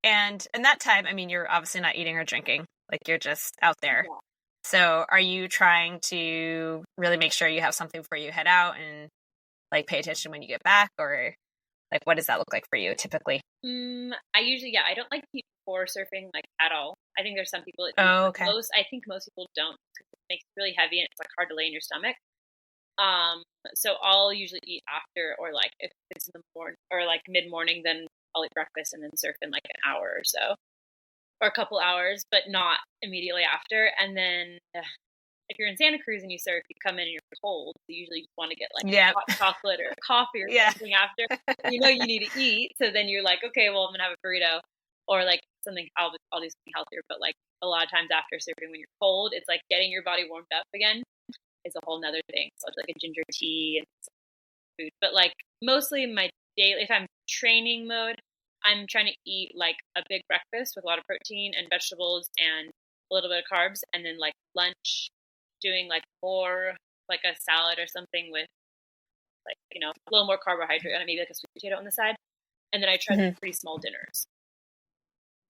And in that time, I mean, you're obviously not eating or drinking, like you're just out there. Yeah. So are you trying to really make sure you have something before you head out and like pay attention when you get back, or like what does that look like for you typically? I usually, I don't like to eat before surfing like at all. I think there's some people that do. I think most people don't because it makes it really heavy and it's like hard to lay in your stomach. So I'll usually eat after, or like if it's in the morning or like mid morning, then I'll eat breakfast and then surf in like an hour or so, or a couple hours, but not immediately after. And then if you're in Santa Cruz and you surf, you come in and you're cold. So you usually want to get like hot chocolate or coffee or something after. You know you need to eat. So then you're like, okay, well I'm gonna have a burrito or like something. I'll do something healthier. But like a lot of times after surfing, when you're cold, it's like getting your body warmed up again is a whole nother thing. So it's like a ginger tea and food. But like mostly my daily, if I'm training mode, I'm trying to eat like a big breakfast with a lot of protein and vegetables and a little bit of carbs, and then like lunch doing like more like a salad or something with like, you know, a little more carbohydrate and maybe like a sweet potato on the side. And then I try to do pretty small dinners.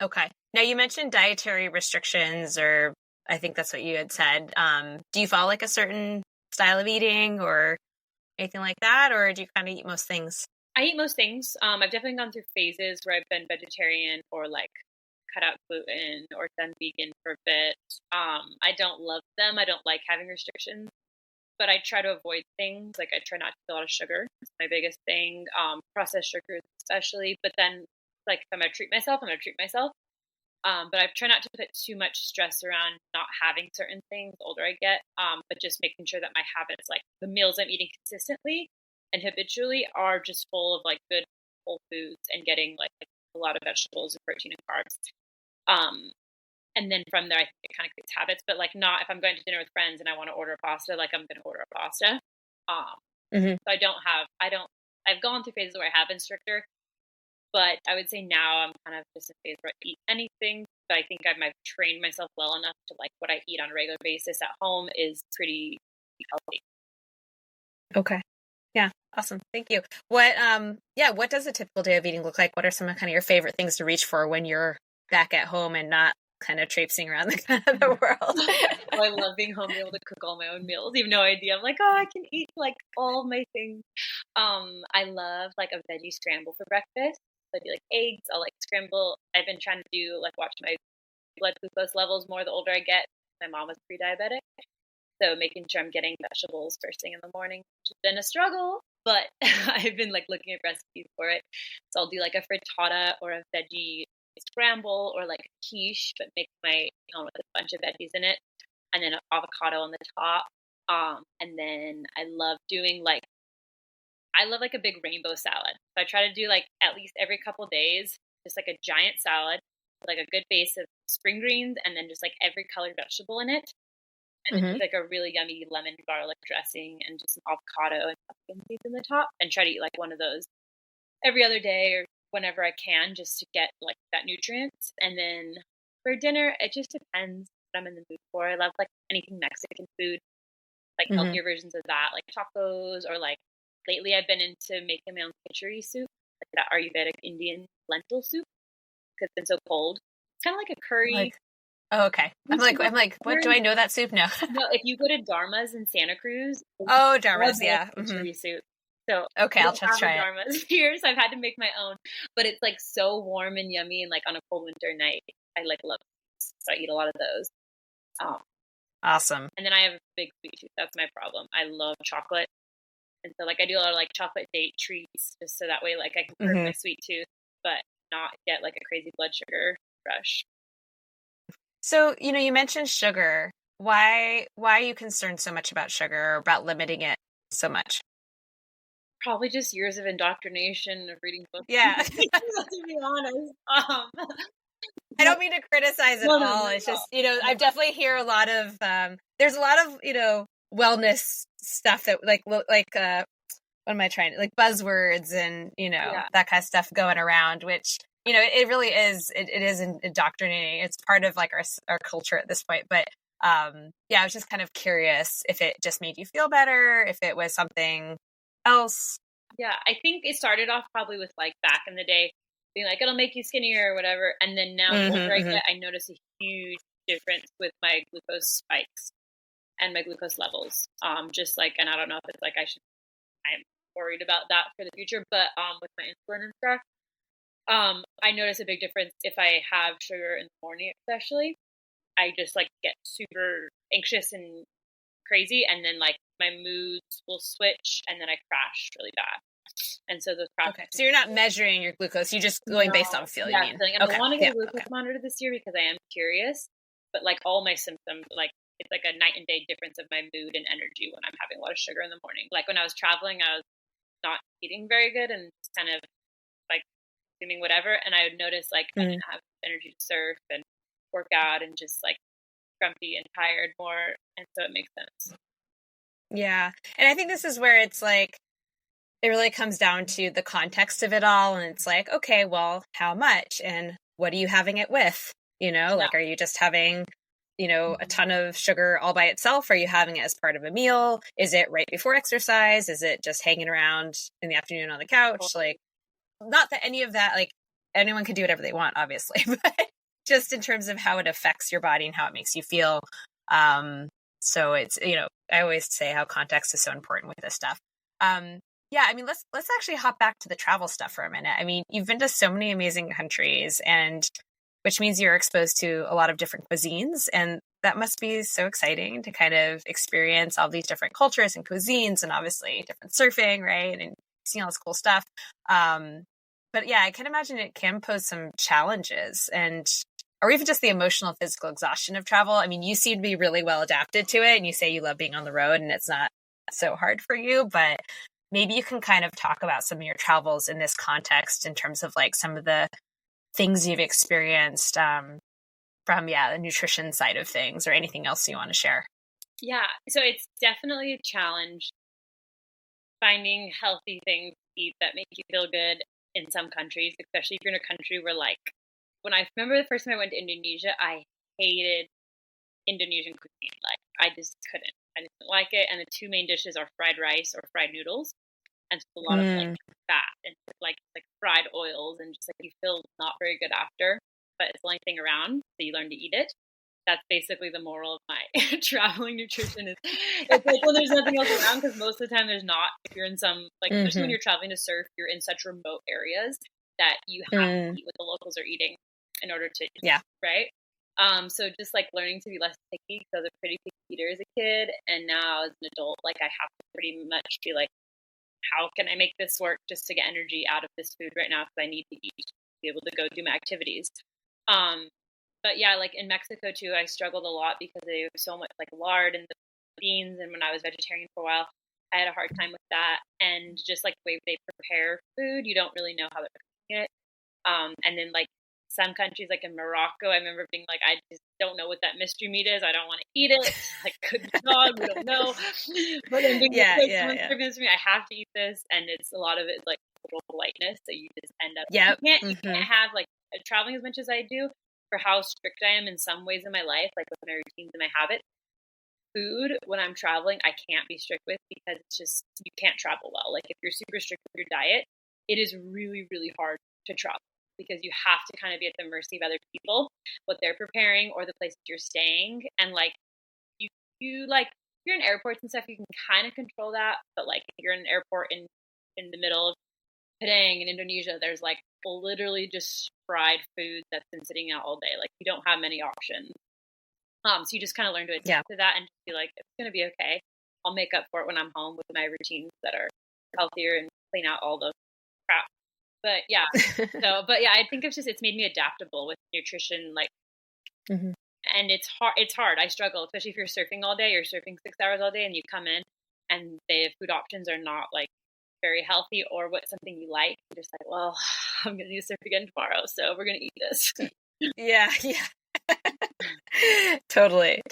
Okay. Now you mentioned dietary restrictions, or I think that's what you had said. Do you follow like a certain style of eating or anything like that? Or do you kind of eat most things? I eat most things. I've definitely gone through phases where I've been vegetarian or like cut out gluten or done vegan for a bit. I don't love them. I don't like having restrictions, but I try to avoid things. Like I try not to eat a lot of sugar. It's my biggest thing. Processed sugars especially. But then like if I'm going to treat myself, I'm going to treat myself. But I try not to put too much stress around not having certain things the older I get, but just making sure that my habits, like the meals I'm eating consistently and habitually, are just full of like good whole foods and getting like a lot of vegetables and protein and carbs. And then from there, I think it kind of creates habits, but like not if I'm going to dinner with friends and I want to order a pasta, like I'm going to order a pasta. So I've gone through phases where I have been stricter. But I would say now I'm kind of just a phase where I eat anything. But I think I've trained myself well enough to like what I eat on a regular basis at home is pretty healthy. Okay. Yeah. Awesome. Thank you. What does a typical day of eating look like? What are some of kind of your favorite things to reach for when you're back at home and not kind of traipsing around the world? Oh, I love being home, being able to cook all my own meals. You have no idea. I'm like, oh, I can eat like all of my things. I love like a veggie scramble for breakfast. I do like eggs. I'll like scramble. I've been trying to do like watch my blood glucose levels more the older I get. My mom was pre-diabetic, so making sure I'm getting vegetables first thing in the morning, which has been a struggle, but I've been like looking at recipes for it. So I'll do like a frittata or a veggie scramble or like a quiche, but make my own with a bunch of veggies in it, and then an avocado on the top. And then I love like a big rainbow salad. So I try to do like at least every couple days, just like a giant salad with like a good base of spring greens and then just like every colored vegetable in it. And then like a really yummy lemon garlic dressing and just some avocado and pumpkin seeds in the top, and try to eat like one of those every other day or whenever I can, just to get like that nutrients. And then for dinner, it just depends what I'm in the mood for. I love like anything Mexican food, like Hmm. healthier versions of that, like tacos, or like lately I've been into making my own khichdi soup, like that Ayurvedic Indian lentil soup, because it's been so cold. It's kind of like a curry. Like, oh, okay. I'm like, what, do I know that soup? No. No, if you go to Dharma's in Santa Cruz, they Oh, love Dharma's, their yeah. Hmm. khichdi soup. So Okay, we I'll don't just have a try it. Dharma's here, so I've had to make my own. But it's like so warm and yummy, and like on a cold winter night, I like love soups, so I eat a lot of those. Um, Awesome. and then I have a big sweet tooth. That's my problem. I love chocolate, and so like I do a lot of like chocolate date treats, just so that way like I can curb Hmm. my sweet tooth, but not get like a crazy blood sugar rush. So, you mentioned sugar. Why are you concerned so much about sugar or about limiting it so much? Probably just years of indoctrination of reading books. Yeah. To be honest, I don't mean to criticize at no, all. no, It's no. just, I definitely hear a lot of, there's a lot of, wellness stuff that what am I trying to, like buzzwords and, Yeah, that kind of stuff going around, which, it really is, it is indoctrinating. It's part of like our culture at this point. But, yeah, I was just kind of curious if it just made you feel better, if it was something else. yeah. I think it started off probably with like back in the day being like it'll make you skinnier or whatever, and then now the older I Hmm. get, I notice a huge difference with my glucose spikes and my glucose levels. Just like, and I don't know if it's like I'm worried about that for the future, but with my insulin and stuff, I notice a big difference if I have sugar in the morning, especially. I just like get super anxious and crazy, and then like my moods will switch, and then I crash really bad. And so those crashes. Okay. So you're not measuring your glucose. You're just going based on feel, you Yeah, mean? feeling. And I Okay. want to get Yeah. a glucose Okay. monitor this year because I am curious. But like all my symptoms, like it's like a night and day difference of my mood and energy when I'm having a lot of sugar in the morning. Like when I was traveling, I was not eating very good and just kind of like doing whatever. And I would notice like I Mhm. didn't have energy to surf and work out, and just like grumpy and tired more. And so it makes sense. Yeah. And I think this is where it's like, it really comes down to the context of it all. And it's like, okay, well, how much? And what are you having it with? Yeah. Like, are you just having, a ton of sugar all by itself? Are you having it as part of a meal? Is it right before exercise? Is it just hanging around in the afternoon on the couch? Like, not that any of that, like, anyone can do whatever they want, obviously, but just in terms of how it affects your body and how it makes you feel. So it's, I always say how context is so important with this stuff. Yeah, I mean, let's actually hop back to the travel stuff for a minute. I mean, you've been to so many amazing countries, and which means you're exposed to a lot of different cuisines, and that must be so exciting to kind of experience all these different cultures and cuisines, and obviously different surfing, right? And seeing all this cool stuff. But yeah, I can imagine it can pose some challenges, and or even just the emotional, physical exhaustion of travel. I mean, you seem to be really well adapted to it, and you say you love being on the road, and it's not so hard for you, but maybe you can kind of talk about some of your travels in this context in terms of like some of the things you've experienced from, the nutrition side of things or anything else you want to share. Yeah. So it's definitely a challenge finding healthy things to eat that make you feel good in some countries, especially if you're in a country where like when I remember the first time I went to Indonesia, I hated Indonesian cuisine. Like I just couldn't. I didn't like it. And the two main dishes are fried rice or fried noodles. And just a lot of like Mm, fat and like fried oils, and just like you feel not very good after. But it's the only thing around, so you learn to eat it. That's basically the moral of my traveling nutrition is it's like when there's nothing else around, because most of the time there's not. If you're in some like especially when mm-hmm, you're traveling to surf, you're in such remote areas that you have to mm, eat what the locals are eating in order to yeah. right. So just like learning to be less picky, because I was a pretty picky eater as a kid, and now as an adult, like I have to pretty much be like, how can I make this work just to get energy out of this food right now, because I need to eat to be able to go do my activities. Um, but yeah, like in Mexico too, I struggled a lot because they have so much like lard in the beans, and when I was vegetarian for a while, I had a hard time with that, and just like the way they prepare food, you don't really know how they're cooking it. And then like some countries, like in Morocco, I remember being like, I just don't know what that mystery meat is. I don't want to eat it. Like, could be dog, we don't know. But then being Yeah, like, yeah, someone's yeah. serving this to me, I have to eat this. And it's a lot of it like total politeness. So you just end up, Yep. you can't have like traveling as much as I do for how strict I am in some ways in my life, like with my routines and my habits. Food, when I'm traveling, I can't be strict with because it's just, you can't travel well. Like if you're super strict with your diet, it is really, really hard to travel because you have to kind of be at the mercy of other people, what they're preparing or the places you're staying. And like, you like, if you're in airports and stuff, you can kind of control that. But like, if you're in an airport in the middle of Padang in Indonesia, there's like literally just fried food that's been sitting out all day. Like you don't have many options. So you just kind of learn to adapt to that and just be like, it's going to be okay. I'll make up for it when I'm home with my routines that are healthier and clean out all the crap. But yeah, I think it's made me adaptable with nutrition. Like, and it's hard. I struggle, especially if you're surfing all day, you're surfing 6 hours all day and you come in and the food options are not like very healthy or what something you like. You're just like, well, I'm going to surf again tomorrow. So we're going to eat this. Yeah. Totally.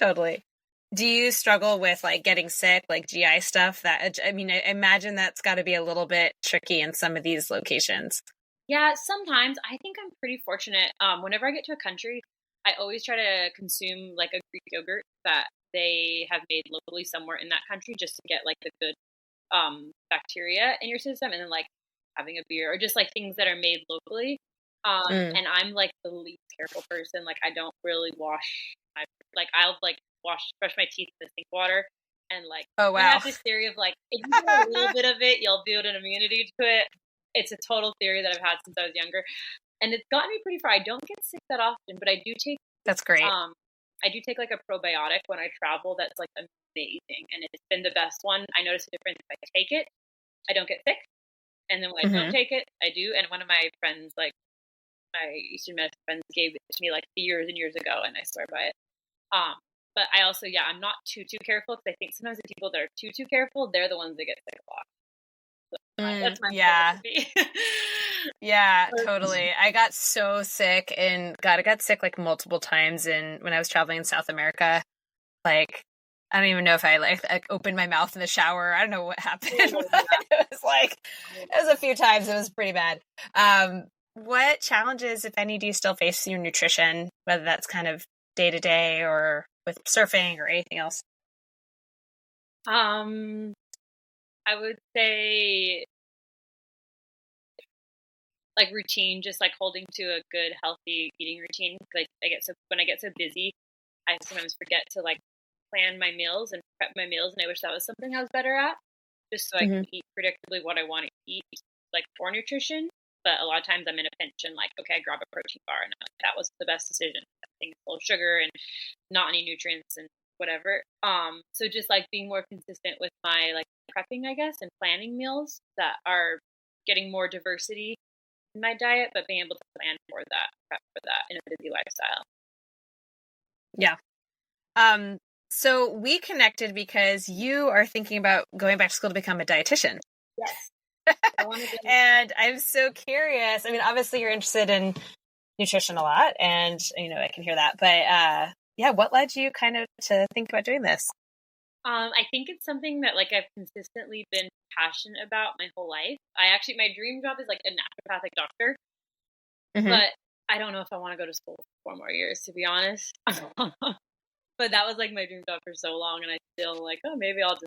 Do you struggle with like getting sick, like GI stuff? That, I mean, I imagine that's got to be a little bit tricky in some of these locations. Yeah, sometimes. I think I'm pretty fortunate. Whenever I get to a country, I always try to consume like a Greek yogurt that they have made locally somewhere in that country just to get like the good bacteria in your system, and then like having a beer or just like things that are made locally. And I'm like the least careful person. Like I don't really wash I'll like brush my teeth in the sink water. And like, oh wow, I have this theory of like, if you do a little bit of it, you'll build an immunity to it. It's a total theory that I've had since I was younger, and it's gotten me pretty far. I don't get sick that often, but I do take. That's great. I do take like a probiotic when I travel. That's like amazing, and it's been the best one. I notice a difference if I take it, I don't get sick, and then when I don't take it, I do. And one of my friends, like my Eastern medicine friends, gave it to me like years and years ago, and I swear by it. But I also, I'm not too careful because I think sometimes the people that are too careful, they're the ones that get sick a lot. So that's my philosophy. Yeah, totally. I got so sick I got sick like multiple times when I was traveling in South America. Like, I don't even know if I like opened my mouth in the shower. I don't know what happened. But it was a few times. It was pretty bad. What challenges, if any, do you still face in your nutrition, whether that's kind of day to day or with surfing or anything else? I would say like routine, just like holding to a good, healthy eating routine. Like when I get so busy, I sometimes forget to like plan my meals and prep my meals. And I wish that was something I was better at, just so I can eat predictably what I want to eat, like for nutrition. But a lot of times I'm in a pinch and like, okay, I grab a protein bar, and that was the best decision. I think it's full of sugar and not any nutrients and whatever. So just like being more consistent with my like prepping, I guess, and planning meals that are getting more diversity in my diet, but being able to plan for that, prep for that in a busy lifestyle. Yeah. So we connected because you are thinking about going back to school to become a dietitian. Yes. And I'm so curious. I mean, obviously you're interested in nutrition a lot, and I can hear that. But what led you kind of to think about doing this? I think it's something that like I've consistently been passionate about my whole life. My dream job is like a naturopathic doctor, but I don't know if I want to go to school for 4 more years, to be honest. But that was like my dream job for so long, and I still like, oh, maybe I'll do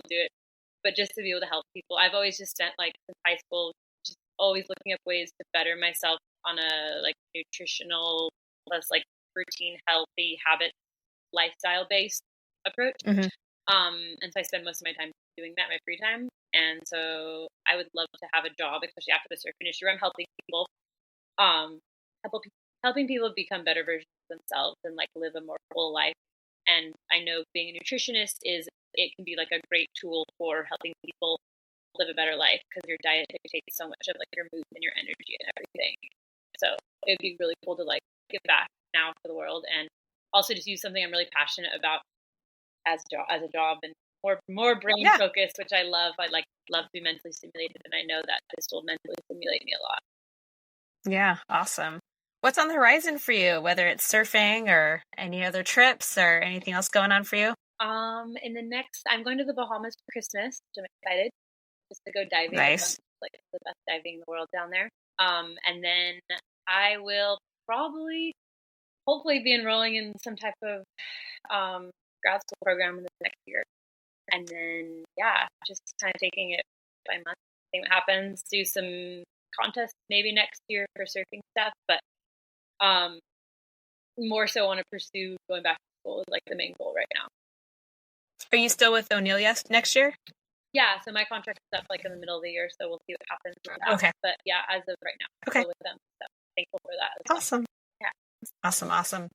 it. But just to be able to help people, I've always just spent like since high school, just always looking up ways to better myself on a like nutritional plus like routine, healthy habit, lifestyle based approach. And so I spend most of my time doing that, my free time. And so I would love to have a job, especially after the surf industry, where I'm helping people, helping people become better versions of themselves and like live a more full life. And I know being a nutritionist it can be like a great tool for helping people live a better life, because your diet dictates so much of like your mood and your energy and everything. So it would be really cool to like give back now to the world, and also just use something I'm really passionate about as a job, and more brain focused, which I love. I love to be mentally stimulated, and I know that this will mentally stimulate me a lot. Yeah, awesome. What's on the horizon for you, whether it's surfing or any other trips or anything else going on for you? I'm going to the Bahamas for Christmas, which I'm excited just to go diving. Nice. like the best diving in the world down there. And then I will probably, hopefully, be enrolling in some type of grad school program in the next year. And then, yeah, just kind of taking it by month, seeing what happens. Do some contests maybe next year for surfing stuff, but more so want to pursue going back to school is like the main goal right now. Are you still with O'Neill next year? Yeah, so my contract is up like in the middle of the year, so we'll see what happens with that. Okay. But yeah, as of right now, I'm still with them. So thankful for that as well. Awesome. Yeah. Awesome.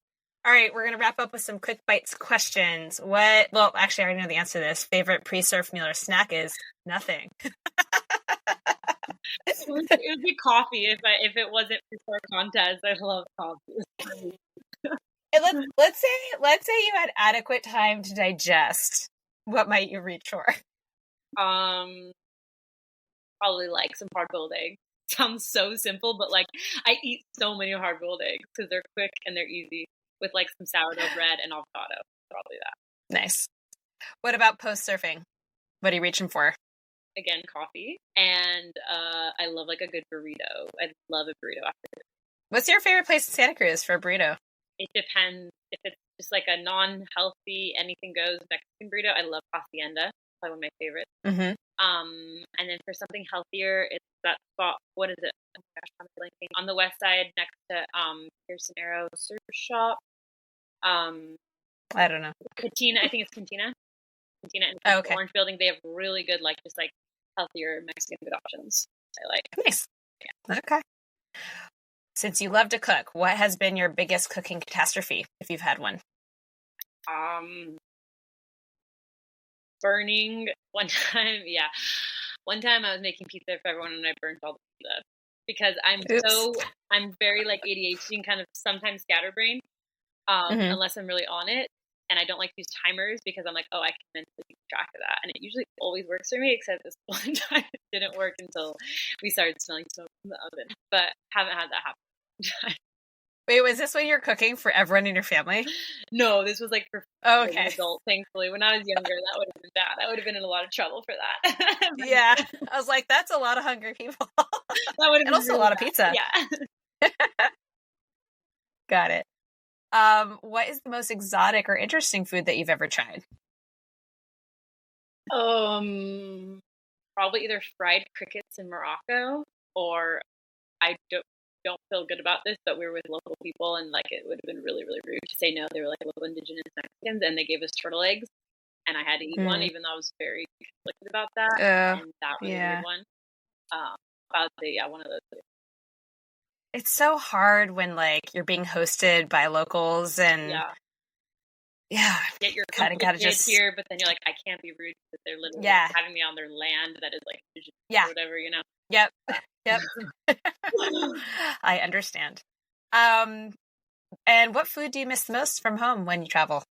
All right, we're going to wrap up with some quick bites questions. Well, actually, I already know the answer to this. Favorite pre-surf meal or snack is nothing. It would be coffee if it wasn't for a contest. I love coffee. And let's say you had adequate time to digest. What might you reach for? Probably like some hard-boiled eggs. Sounds so simple, but like I eat so many hard-boiled eggs because they're quick and they're easy with like some sourdough bread and avocado. Probably that. Nice. What about post-surfing? What are you reaching for? Again, coffee. And I love like a good burrito. I love a burrito after. What's your favorite place in Santa Cruz for a burrito? It depends. If it's just like a non-healthy, anything goes Mexican burrito, I love Hacienda. Probably one of my favorites. Mm-hmm. And then for something healthier, it's that spot. What is it? Oh my gosh, I'm blanking. On the west side, next to Pearson Arrow Surf Shop. I don't know. Cantina. I think it's Cantina. Cantina in the Orange Building. They have really good, like just like healthier Mexican food options. I like. Nice. Yeah. Okay. Since you love to cook, what has been your biggest cooking catastrophe, if you've had one? Burning one time. Yeah. One time I was making pizza for everyone and I burnt all the pizza because I'm very like ADHD and kind of sometimes scatterbrained, unless I'm really on it. And I don't like to use timers because I'm like, oh, I can mentally keep track of that. And it usually always works for me, except this one time it didn't work until we started smelling smoke from the oven. But haven't had that happen. Wait, was this when you were cooking for everyone in your family? No, this was like for an adult, thankfully. When I was younger, that would have been bad. I would have been in a lot of trouble for that. Yeah. I was like, that's a lot of hungry people. That would have been also really a lot of bad. pizza. Yeah. Got it. What is the most exotic or interesting food that you've ever tried? Probably either fried crickets in Morocco, or I don't feel good about this, but we were with local people and like it would have been really, really rude to say no. They were like local indigenous Mexicans and they gave us turtle eggs and I had to eat one, even though I was very conflicted about that. And that was a weird one. I would say, yeah, one of those two. It's so hard when like you're being hosted by locals and get your kind of gotta just here, but then you're like, I can't be rude because they're literally having me on their land that is like or whatever, you know. Yep. I understand. And what food do you miss the most from home when you travel?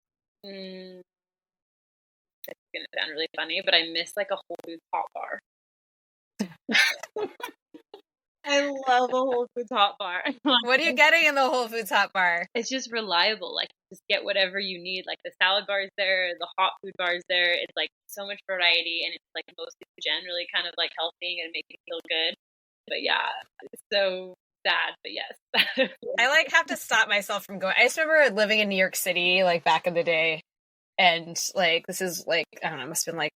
It's gonna sound really funny, but I miss like a Whole Foods hot bar. I love a Whole Foods hot bar. What are you getting in the Whole Foods hot bar? It's just reliable. Like, just get whatever you need. Like, the salad bar's there, the hot food bar's there. It's like so much variety, and it's like mostly generally kind of like healthy and making you feel good. But yeah, it's so sad. But yes, I like have to stop myself from going. I just remember living in New York City, like back in the day, and like this is like I don't know, it must have been like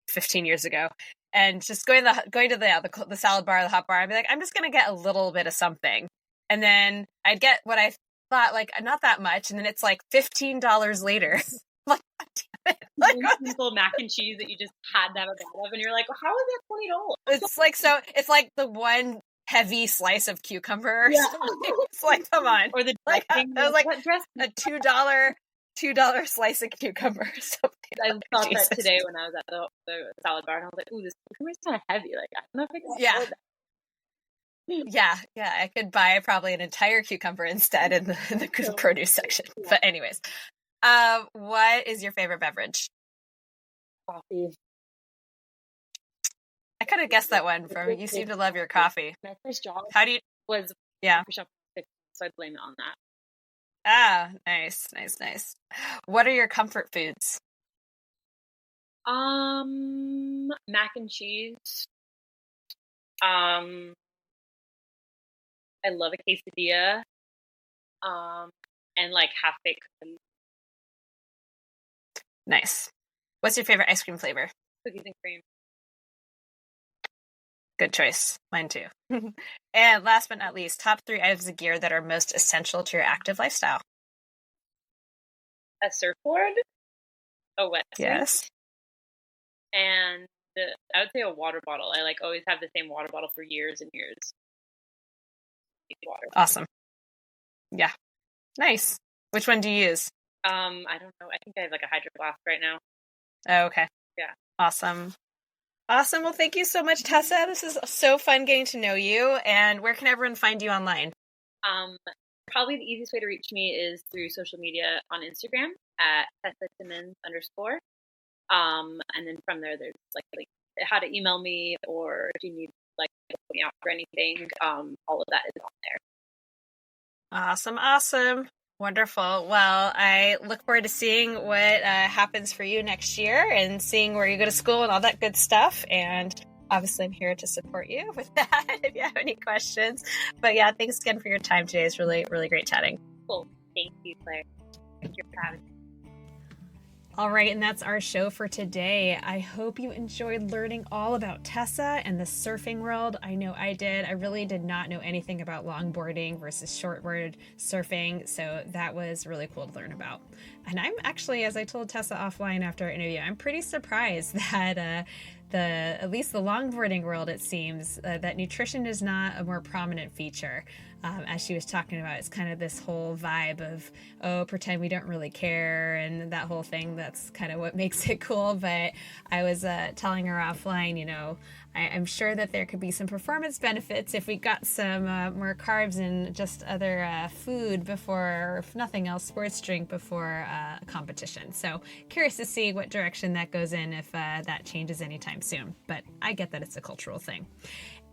15 years ago. And just going to the salad bar, the hot bar, I'd be like, I'm just gonna get a little bit of something, and then I'd get what I thought like not that much, and then it's like $15 later. Like, God damn it! Like simple mac and cheese that you just had to have a bite of, and you're like, well, how is that $20? It's like it's like the one heavy slice of cucumber. Or something. It's like, come on, or the like it was like a $2 slice of cucumber or something. I thought that today when I was at the salad bar, and I was like, "Ooh, this cucumber is kind of heavy. Like, I don't know if I can." Yeah. I could buy probably an entire cucumber instead in the produce section. Yeah. But anyways, what is your favorite beverage? Coffee. I could have guessed that one from you. Seem to love your coffee. My first job was so I blame it on that. Ah, nice. What are your comfort foods? Mac and cheese. I love a quesadilla. And like half-baked cookies. Nice. What's your favorite ice cream flavor? Cookies and cream. Good choice. Mine too. And last but not least, top 3 items of gear that are most essential to your active lifestyle. A surfboard, a wetsuit, Yes. and I would say a water bottle. I like always have the same water bottle for years and years. Water. Awesome. Yeah. Nice. Which one do you use? I don't know. I think I have like a Hydro Flask right now. Oh, okay. Yeah. Awesome. Awesome. Well, thank you so much, Tessa. This is so fun getting to know you. And where can everyone find you online? Probably the easiest way to reach me is through social media on Instagram at Tessa Timmons _. And then from there, there's like how to email me, or if you need like help me out for anything, all of that is on there. Awesome. Awesome. Wonderful. Well, I look forward to seeing what happens for you next year and seeing where you go to school and all that good stuff. And obviously, I'm here to support you with that if you have any questions. But yeah, thanks again for your time today. It's really, really great chatting. Cool. Thank you, Claire. Thank you for having me. All right, and that's our show for today. I hope you enjoyed learning all about Tessa and the surfing world. I know I did. I really did not know anything about longboarding versus shortboard surfing, so that was really cool to learn about. And I'm actually, as I told Tessa offline after our interview, I'm pretty surprised that at least the longboarding world, it seems, that nutrition is not a more prominent feature. As she was talking about, it's kind of this whole vibe of, oh, pretend we don't really care, and that whole thing. That's kind of what makes it cool. But I was telling her offline, you know, I'm sure that there could be some performance benefits if we got some more carbs and just other food before, or if nothing else, sports drink before a competition. So curious to see what direction that goes in, if that changes anytime soon. But I get that it's a cultural thing.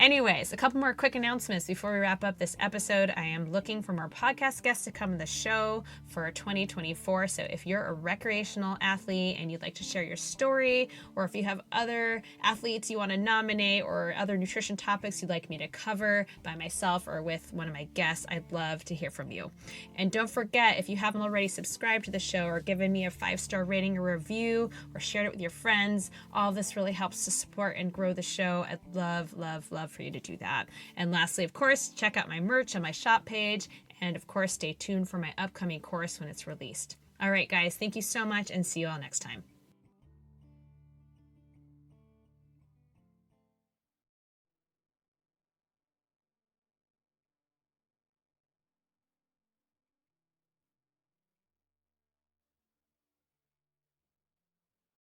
Anyways, a couple more quick announcements before we wrap up this episode. I am looking for more podcast guests to come on the show for 2024. So if you're a recreational athlete and you'd like to share your story, or if you have other athletes you want to nominate or other nutrition topics you'd like me to cover by myself or with one of my guests, I'd love to hear from you. And don't forget, if you haven't already subscribed to the show or given me a 5-star rating or review or shared it with your friends, all this really helps to support and grow the show. I'd love, love, love for you to do that. And lastly, of course, check out my merch on my shop page. And of course, stay tuned for my upcoming course when it's released. All right, guys, thank you so much and see you all next time.